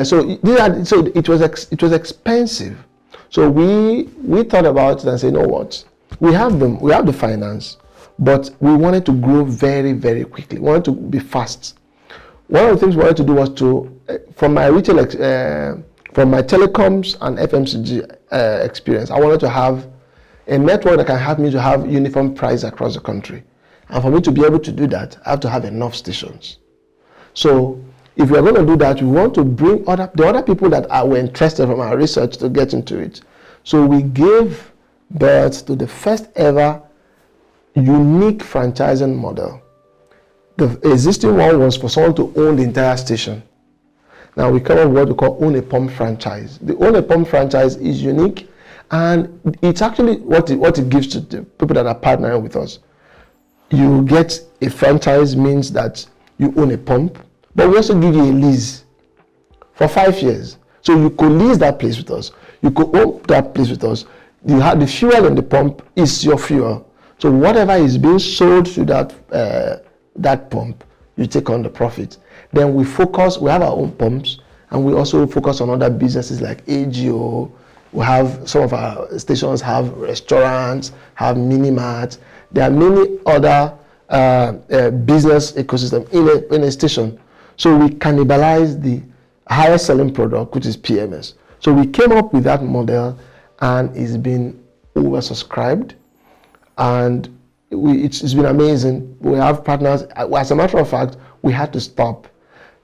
So it was expensive. So we thought about it and said, you know what? We have the finance, but we wanted to grow very, very quickly. We wanted to be fast. One of the things we wanted to do was to, from my retail, from my telecoms and FMCG experience, I wanted to have a network that can help me to have uniform price across the country. And for me to be able to do that, I have to have enough stations. So if we are going to do that, we want to bring the other people that were interested from our research to get into it. So we gave birth to the first ever unique franchising model. The existing one was for someone to own the entire station. Now we come up with what we call own a pump franchise. The own a pump franchise is unique, and it's actually what it gives to the people that are partnering with us. You get a franchise means that you own a pump, but we also give you a lease for 5 years. So you could lease that place with us. You could own that place with us. You have the fuel in the pump is your fuel. So whatever is being sold to that pump, you take on the profit. Then we have our own pumps, and we also focus on other businesses like AGO. We have some of our stations have restaurants, have mini marts. There are many other business ecosystem in a station. So we cannibalize the highest selling product, which is PMS. So we came up with that model, and it's been oversubscribed, and it's been amazing. We have partners. As a matter of fact, we had to stop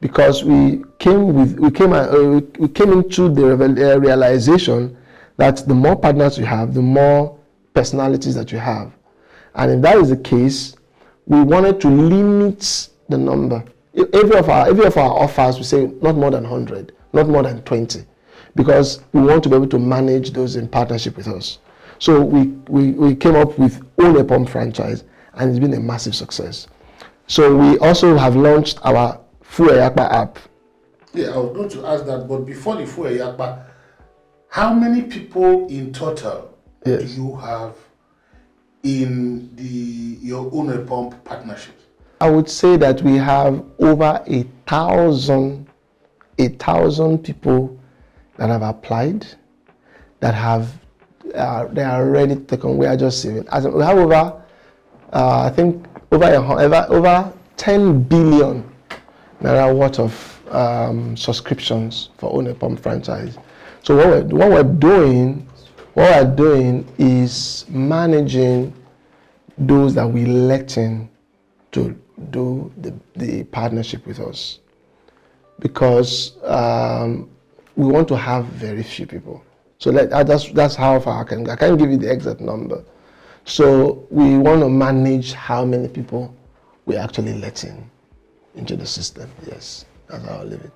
because we came into the realization that the more partners you have, the more personalities that you have. And if that is the case, we wanted to limit the number. Every of our offers, we say not more than 100, not more than 20, because we want to be able to manage those in partnership with us. So we came up with Own a Pump franchise, and it's been a massive success. So we also have launched our Fuel Yapa app. Yeah, I was going to ask that, but before the Fuel Yapa, how many people in total do you have in your Own a Pump partnership? I would say that we have over 1,000 people that have applied, that they are ready to take on. We are just saving. We have over, I think over 10 billion naira worth of subscriptions for Own a Pump franchise. So what we're doing is managing those that we let in to do the partnership with us because we want to have very few people. So that's how far I can go. I can't give you the exact number. So we want to manage how many people we actually let into the system. Yes, that's how I'll leave it.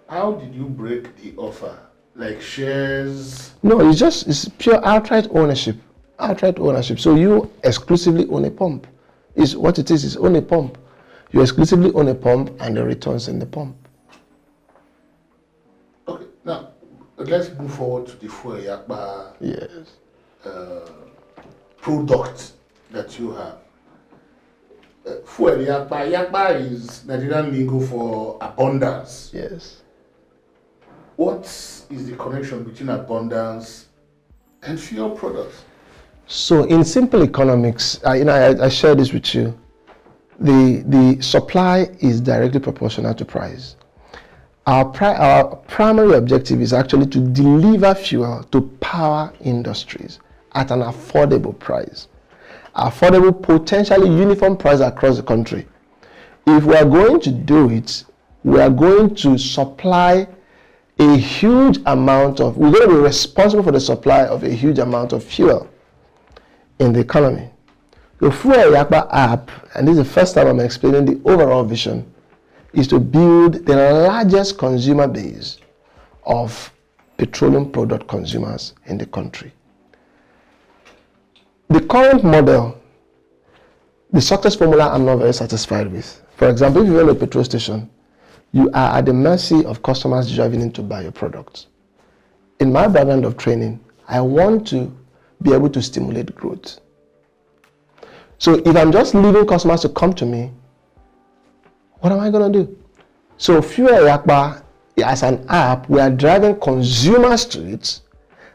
How did you break the offer? Like shares? No, it's pure outright ownership. Outright ownership. So you exclusively own a pump. Is what it is own a pump. You exclusively own a pump and the returns in the pump. Okay, now let's move forward to the Fuel Yapa product that you have. Fuel Yapa. Yapa is Nigerian lingo for abundance. Yes. What is the connection between abundance and fuel products? So in simple economics, I share this with you. The supply is directly proportional to price. Our primary objective is actually to deliver fuel to power industries at an affordable price. Affordable, potentially uniform price across the country. If we are going to do it, we are going to supply a huge amount of, we're going to be responsible for the supply of a huge amount of fuel in the economy. The Fuel Yapa app, and this is the first time I'm explaining the overall vision, is to build the largest consumer base of petroleum product consumers in the country. The current model, the success formula I'm not very satisfied with. For example, if you run a petrol station, you are at the mercy of customers driving in to buy your products. In my background of training, I want to be able to stimulate growth. So if I'm just leaving customers to come to me, what am I going to do? So Fuel Yapa, as an app, we are driving consumers to it,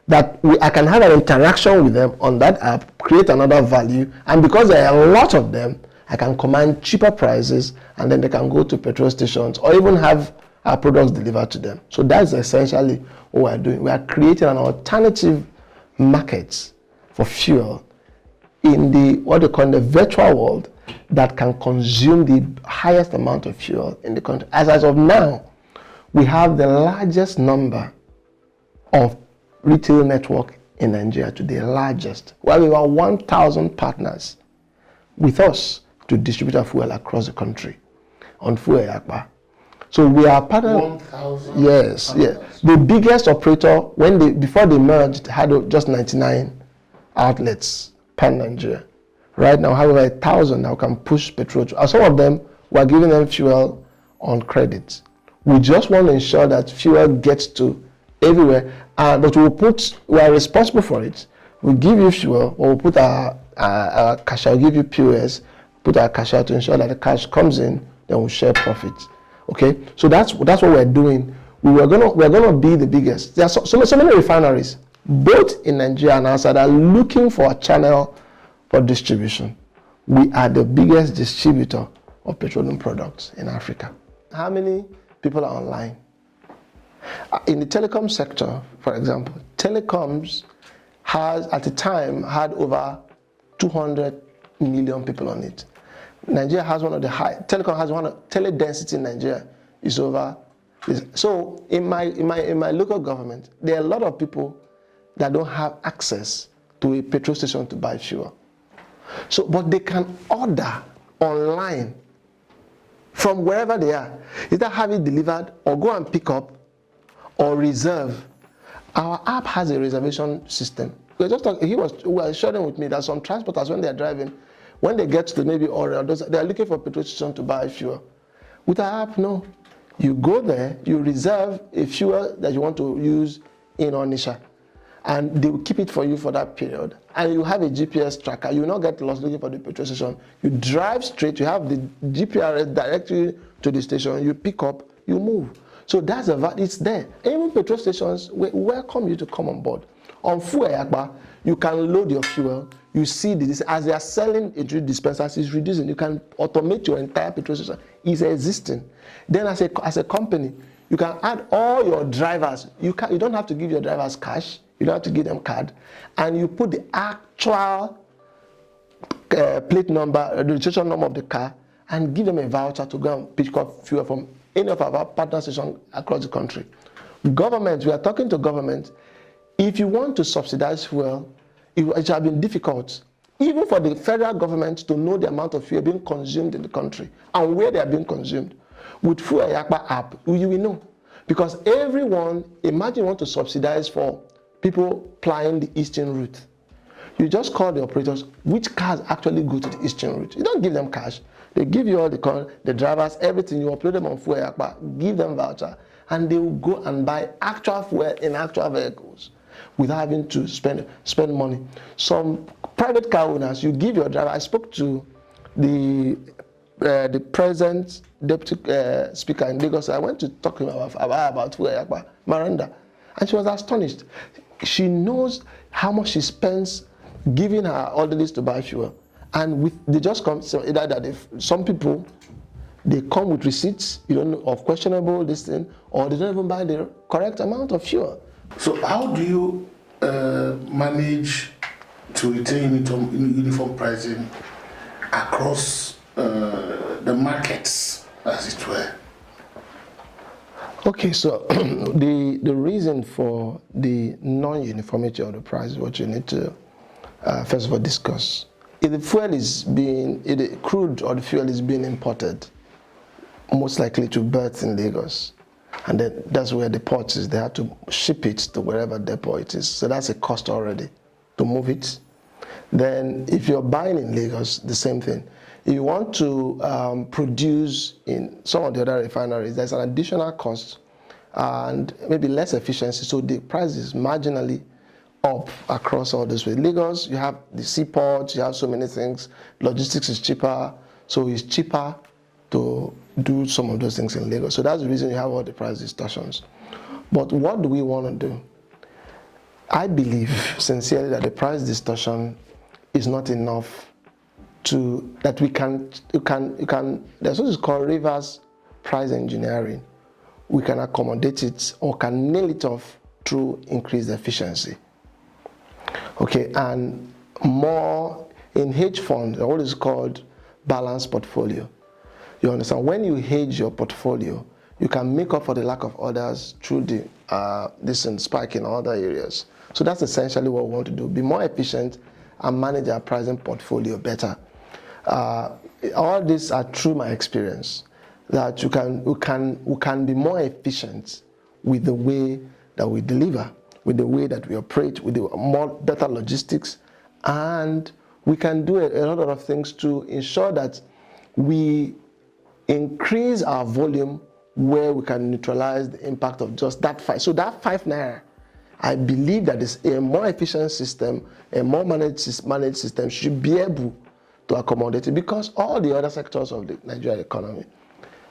that I can have an interaction with them on that app, create another value, and because there are a lot of them, I can command cheaper prices, and then they can go to petrol stations or even have our products delivered to them. So that's essentially what we're doing. We are creating an alternative market for fuel in the, what they call the virtual world, that can consume the highest amount of fuel in the country. As of now, we have the largest number of retail network in Nigeria today, largest. We have about 1,000 partners with us to distribute our fuel across the country on Fuel Yapa. So we are partnering. 1,000. Yes, yes. The biggest operator, before they merged, had just 99 outlets pan Nigeria. Right now, however, 1,000 now can push petrol. Some of them, we are giving them fuel on credit. We just want to ensure that fuel gets to everywhere, but we are responsible for it. We give you fuel, or we'll put our cash out, give you POS, put our cash out to ensure that the cash comes in, then we'll share profits. Okay, so that's what we're doing. We're gonna be the biggest. There are so many refineries, both in Nigeria and outside, are looking for a channel for distribution. We are the biggest distributor of petroleum products in Africa. How many people are online? In the telecom sector, for example, telecoms has at the time had over 200 million people on it. Nigeria has one of the high, telecom has one of, tele density in Nigeria is over. So in my local government, there are a lot of people that don't have access to a petrol station to buy fuel. So, but they can order online from wherever they are. Either have it delivered or go and pick up or reserve. Our app has a reservation system. He was sharing with me that some transporters, when they are driving, when they get to maybe Oriel, they are looking for a petrol station to buy fuel. With our app, no. You go there, you reserve a fuel that you want to use in Onitsha, and they will keep it for you for that period. And you have a GPS tracker. You will not get lost looking for the petrol station. You drive straight, you have the GPS direct you to the station, you pick up, you move. So that's it's there. Even petrol stations, we welcome you to come on board. On Fuel Yapa, you can load your fuel. You see this as they are selling into dispensers, it's reducing. You can automate your entire petrol station. It's existing. Then as a company, you can add all your drivers. You don't have to give your drivers cash. You don't have to give them card. And you put the actual plate number, the registration number of the car, and give them a voucher to go and pick up fuel from any of our partner stations across the country. Government, we are talking to government. If you want to subsidize fuel, it has been difficult, even for the federal government to know the amount of fuel being consumed in the country and where they are being consumed. With Fuel Yapa app, you will know. Because everyone, imagine you want to subsidize for people plying the eastern route. You just call the operators, which cars actually go to the eastern route. You don't give them cash. They give you all the drivers, everything. You upload them on Fuel Yapa, give them voucher, and they will go and buy actual fuel in actual vehicles without having to spend money. Some private car owners, you give your driver. I spoke to the present deputy speaker in Lagos. I went to talk to him about Fuel Yapa, Miranda, and she was astonished. She knows how much she spends giving her orderlies to buy fuel, and they just come. So either that some people, they come with receipts, of questionable this thing, or they don't even buy the correct amount of fuel. So how do you manage to retain uniform pricing across the markets, as it were? Okay, so the reason for the non-uniformity of the price is what you need to first of all discuss. If the crude or the fuel is being imported, most likely to berth in Lagos, and then that's where the port is. They have to ship it to wherever depot it is. So that's a cost already to move it. Then if you're buying in Lagos, the same thing. If you want to produce in some of the other refineries, there's an additional cost and maybe less efficiency. So the price is marginally up across all this way. Lagos, you have the seaports, you have so many things. Logistics is cheaper, so it's cheaper to do some of those things in Lagos. So that's the reason you have all the price distortions. But what do we want to do? I believe sincerely that the price distortion is not enough that you can there's what is called reverse price engineering. We can accommodate it or can nail it off through increased efficiency. Okay, and more in hedge funds, what is called balanced portfolio. You understand? When you hedge your portfolio, you can make up for the lack of others through this spike in other areas. So that's essentially what we want to do: be more efficient and manage our pricing portfolio better. All these are through my experience that we can be more efficient with the way that we deliver, with the way that we operate, with the better logistics, and we can do a lot of things to ensure that we increase our volume where we can neutralize the impact of just that 5. So that 5 naira, I believe that is a more efficient system, a more managed system should be able to accommodate it, because all the other sectors of the Nigerian economy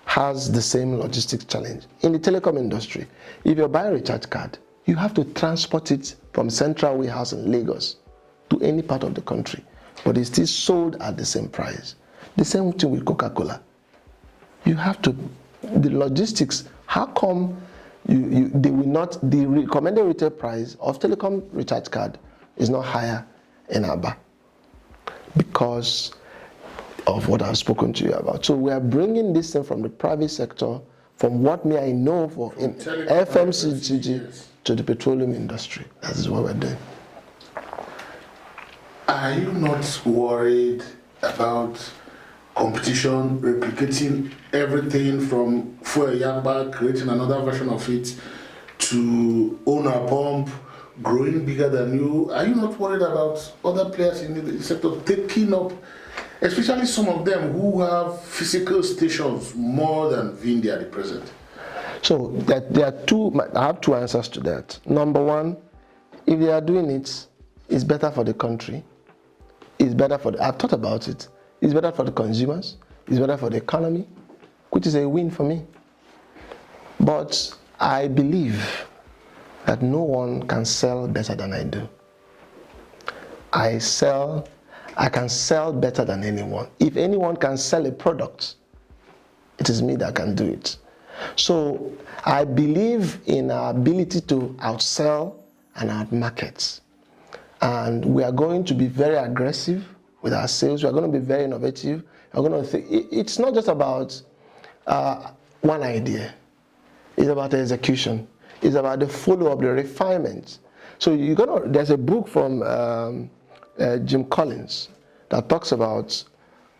has the same logistics challenge. In the telecom industry, if you're buying a recharge card, you have to transport it from central warehouse in Lagos to any part of the country, but it's still sold at the same price. The same thing with Coca-Cola. You have to, the logistics, how come they will not, the recommended retail price of telecom recharge card is not higher in Aba? Because of what I've spoken to you about. So we are bringing this thing from the private sector, from what I know for in FMCG to the petroleum industry. That is what we're doing. Are you not worried about competition replicating everything from Fuel Yapa, creating another version of it, to own a pump, growing bigger than you? Are you not worried about other players in the sector taking up, especially some of them who have physical stations more than Vindi at the present? So there are I have two answers to that. Number one, if they are doing it, it's better for the country. It's better for I've thought about it. It's better for the consumers. It's better for the economy, which is a win for me. But I believe that no one can sell better than I do. I can sell better than anyone. If anyone can sell a product, it is me that can do it. So I believe in our ability to outsell and outmarket. And we are going to be very aggressive with our sales. We are going to be very innovative. you're going to think. It's not just about one idea. It's about the execution. It's about the follow-up, the refinement. So there's a book from Jim Collins that talks about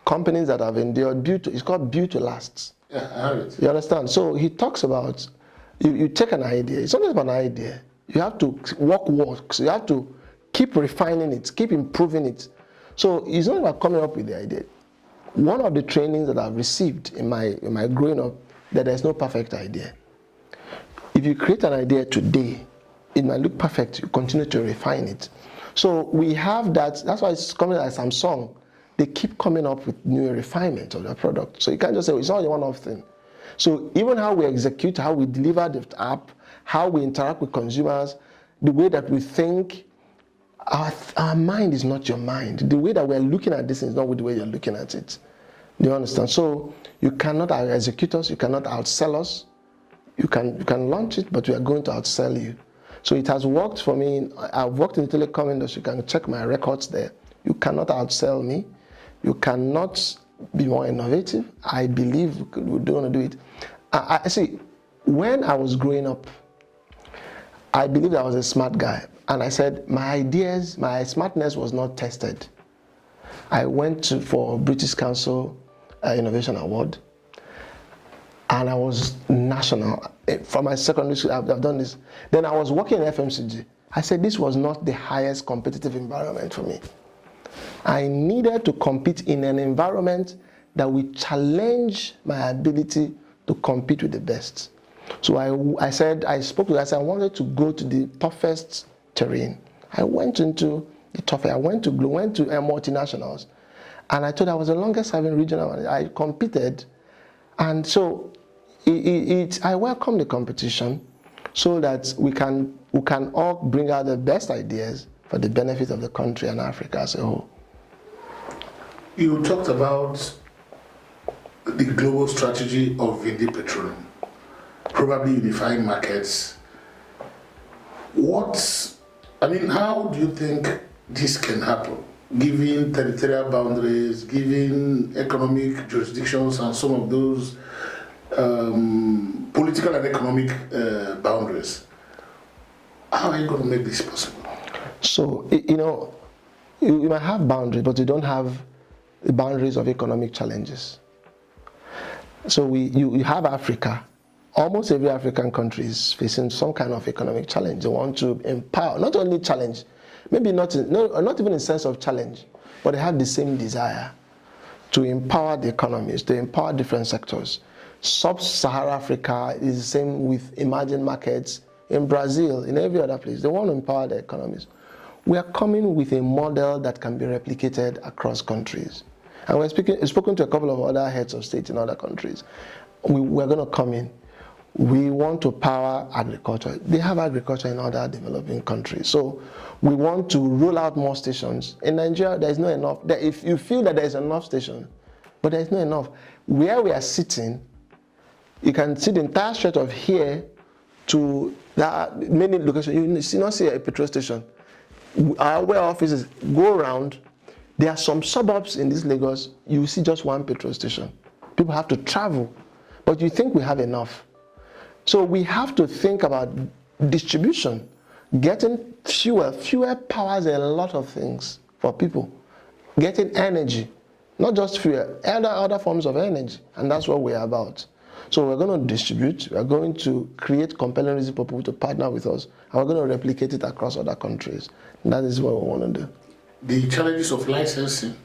companies that have endured it's called Built to Last. Yeah, I have it. You understand? So he talks about, you take an idea, it's not just about an idea. You have to work. So you have to keep refining it, keep improving it. So it's not about coming up with the idea. One of the trainings that I've received in my growing up, that there's no perfect idea. If you create an idea today, it might look perfect, you continue to refine it. So we have that, that's why it's coming like Samsung. They keep coming up with new refinement of their product. So you can't just say, it's not a one-off thing. So even how we execute, how we deliver the app, how we interact with consumers, the way that we think, our mind is not your mind. The way that we're looking at this is not the way you're looking at it. Do you understand? So you cannot out-execute us, you cannot outsell us. You can launch it, but we are going to outsell you. So it has worked for me. I've worked in the telecom industry. You can check my records there. You cannot outsell me. You cannot be more innovative. I believe we're going to do it. I see, when I was growing up, I believed I was a smart guy. And I said, my ideas, my smartness was not tested. I went for British Council Innovation Award. And I was national. For my secondary school, I've done this. Then I was working in FMCG. I said this was not the highest competitive environment for me. I needed to compete in an environment that would challenge my ability to compete with the best. So I spoke to her, I said I wanted to go to the toughest terrain. I went into the toughest. I went to multinationals. And I thought I was the longest serving regional manager. I competed. And so I welcome the competition so that we can all bring out the best ideas for the benefit of the country and Africa as a whole. You talked about the global strategy of Vindi Petroleum, probably unifying markets. How do you think this can happen, given territorial boundaries, given economic jurisdictions and some of those political and economic boundaries? How are you going to make this possible? So, you might have boundaries, but you don't have the boundaries of economic challenges. So you have Africa. Almost every African country is facing some kind of economic challenge. They want to empower, not only challenge, maybe not even in the sense of challenge, but they have the same desire to empower the economies, to empower different sectors. Sub-Saharan Africa is the same with emerging markets in Brazil, in every other place. They want to empower their economies. We are coming with a model that can be replicated across countries. And we've spoken to a couple of other heads of state in other countries. We're going to come in. We want to power agriculture. They have agriculture in other developing countries. So we want to roll out more stations. In Nigeria, there is not enough. If you feel that there is enough station, but there is not enough. Where we are sitting, you can see the entire stretch of here to many locations. You not see a petrol station. Where offices go around, there are some suburbs in this Lagos, you see just one petrol station. People have to travel, but you think we have enough. So we have to think about distribution, getting fuel. Fuel powers a lot of things for people. Getting energy, not just fuel, other forms of energy, and that's what we're about. So we're going to distribute, we're going to create compelling reasons for people to partner with us, and we're going to replicate it across other countries. And that is what we want to do. The challenges of licensing.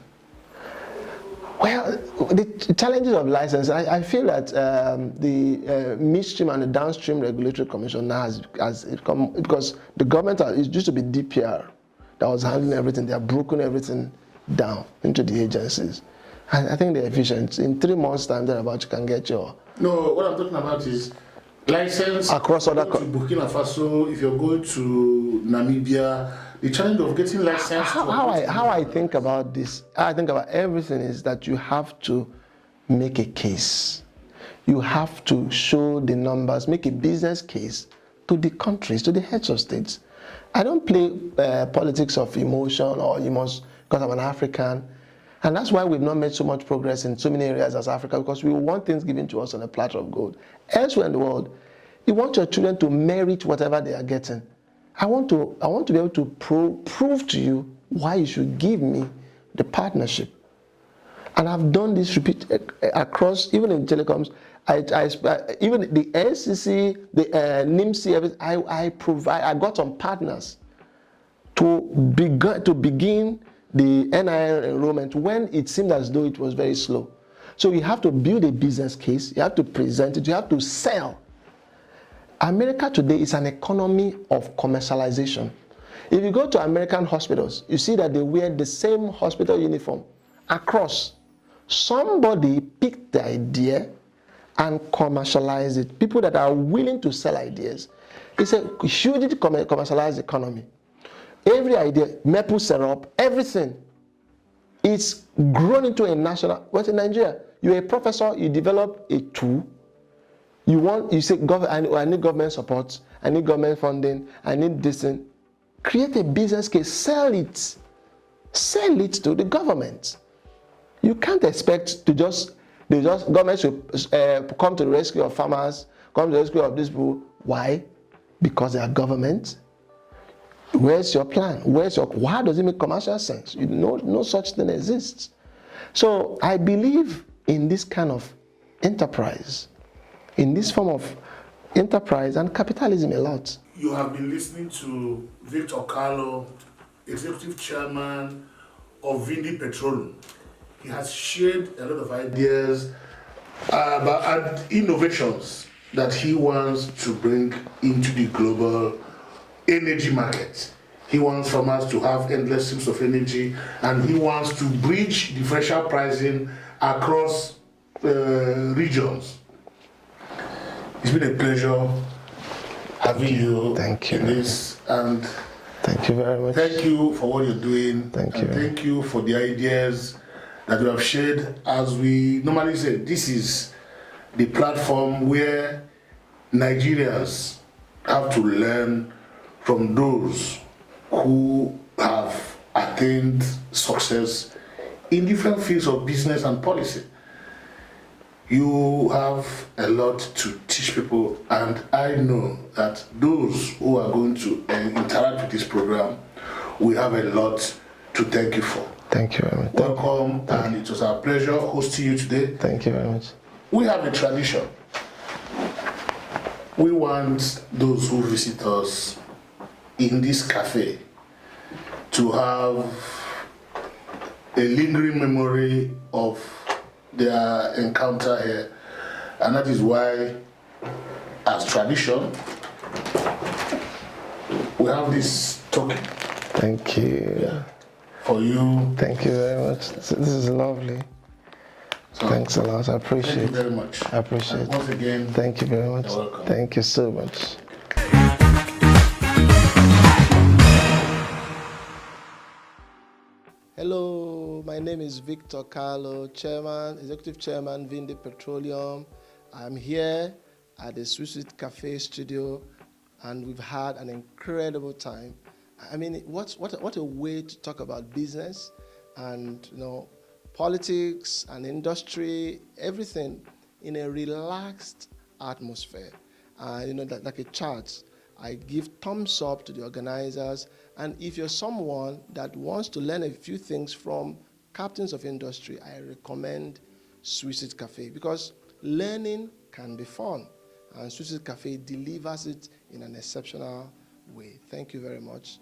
Well, the challenges of licensing, I feel that the midstream and the downstream regulatory commission now has come, because the government it used to be DPR that was handling everything. They have broken everything down into the agencies. And I think they're efficient. In 3 months' time, thereabout, you can get your... No, what I'm talking about is license across other countries. Burkina Faso, if you're going to Namibia, the challenge of getting license. How I think about this, I think about everything is that you have to make a case. You have to show the numbers, make a business case to the countries, to the heads of states. I don't play politics of emotion or you must, because I'm an African. And that's why we've not made so much progress in so many areas as Africa, because we want things given to us on a platter of gold. Elsewhere in the world, you want your children to merit whatever they are getting. I want to be able to prove to you why you should give me the partnership. And I've done this across, even in telecoms. Even the NCC, the NIMC, everything. I got some partners to begin the NIL enrollment when it seemed as though it was very slow. So you have to build a business case, you have to present it, you have to sell. America today is an economy of commercialization. If you go to American hospitals, you see that they wear the same hospital uniform across. Somebody picked the idea and commercialized it. People that are willing to sell ideas. It's a hugely commercialized economy. Every idea, maple syrup, everything, it's grown into a national. But in Nigeria, you're a professor, you develop a tool. You say, I need government support, I need government funding, I need this thing. Create a business case, sell it to the government. You can't expect government should come to the rescue of farmers, come to the rescue of these people. Why? Because they are government. Where's your plan? Why does it make commercial sense? No such thing exists. So I believe in this kind of enterprise, in this form of enterprise and capitalism a lot. You have been listening to Victor Kalu, Executive Chairman of Vindi Petroleum. He has shared a lot of ideas about innovations that he wants to bring into the global energy market. He wants farmers to have endless streams of energy, and he wants to bridge differential pricing across regions. It's been a pleasure having you in this, and thank you very much. Thank you for what you're doing. Thank you for the ideas that you have shared. As we normally say, this is the platform where Nigerians have to learn from those who have attained success in different fields of business and policy. You have a lot to teach people, and I know that those who are going to interact with this program will have a lot to thank you for. Thank you very much. Welcome, and it was our pleasure hosting you today. Thank you very much. We have a tradition. We want those who visit us in this cafe to have a lingering memory of their encounter here, and that is why, as tradition, we have this token. Thank you. Yeah, for you. Thank you very much. This is lovely. So, thanks a lot. I appreciate it. Thank you very much. I appreciate it. Once again, thank you very much. You're welcome. Thank you so much. Hello, my name is Victor Kalu, Executive Chairman, Vindi Petroleum. I'm here at the Sweet Cafe studio, and we've had an incredible time. I mean, what a way to talk about business and politics and industry, everything in a relaxed atmosphere. Like a chart. I give thumbs up to the organizers, and if you're someone that wants to learn a few things from captains of industry, I recommend Sweet Cafe, because learning can be fun, and Sweet Cafe delivers it in an exceptional way. Thank you very much.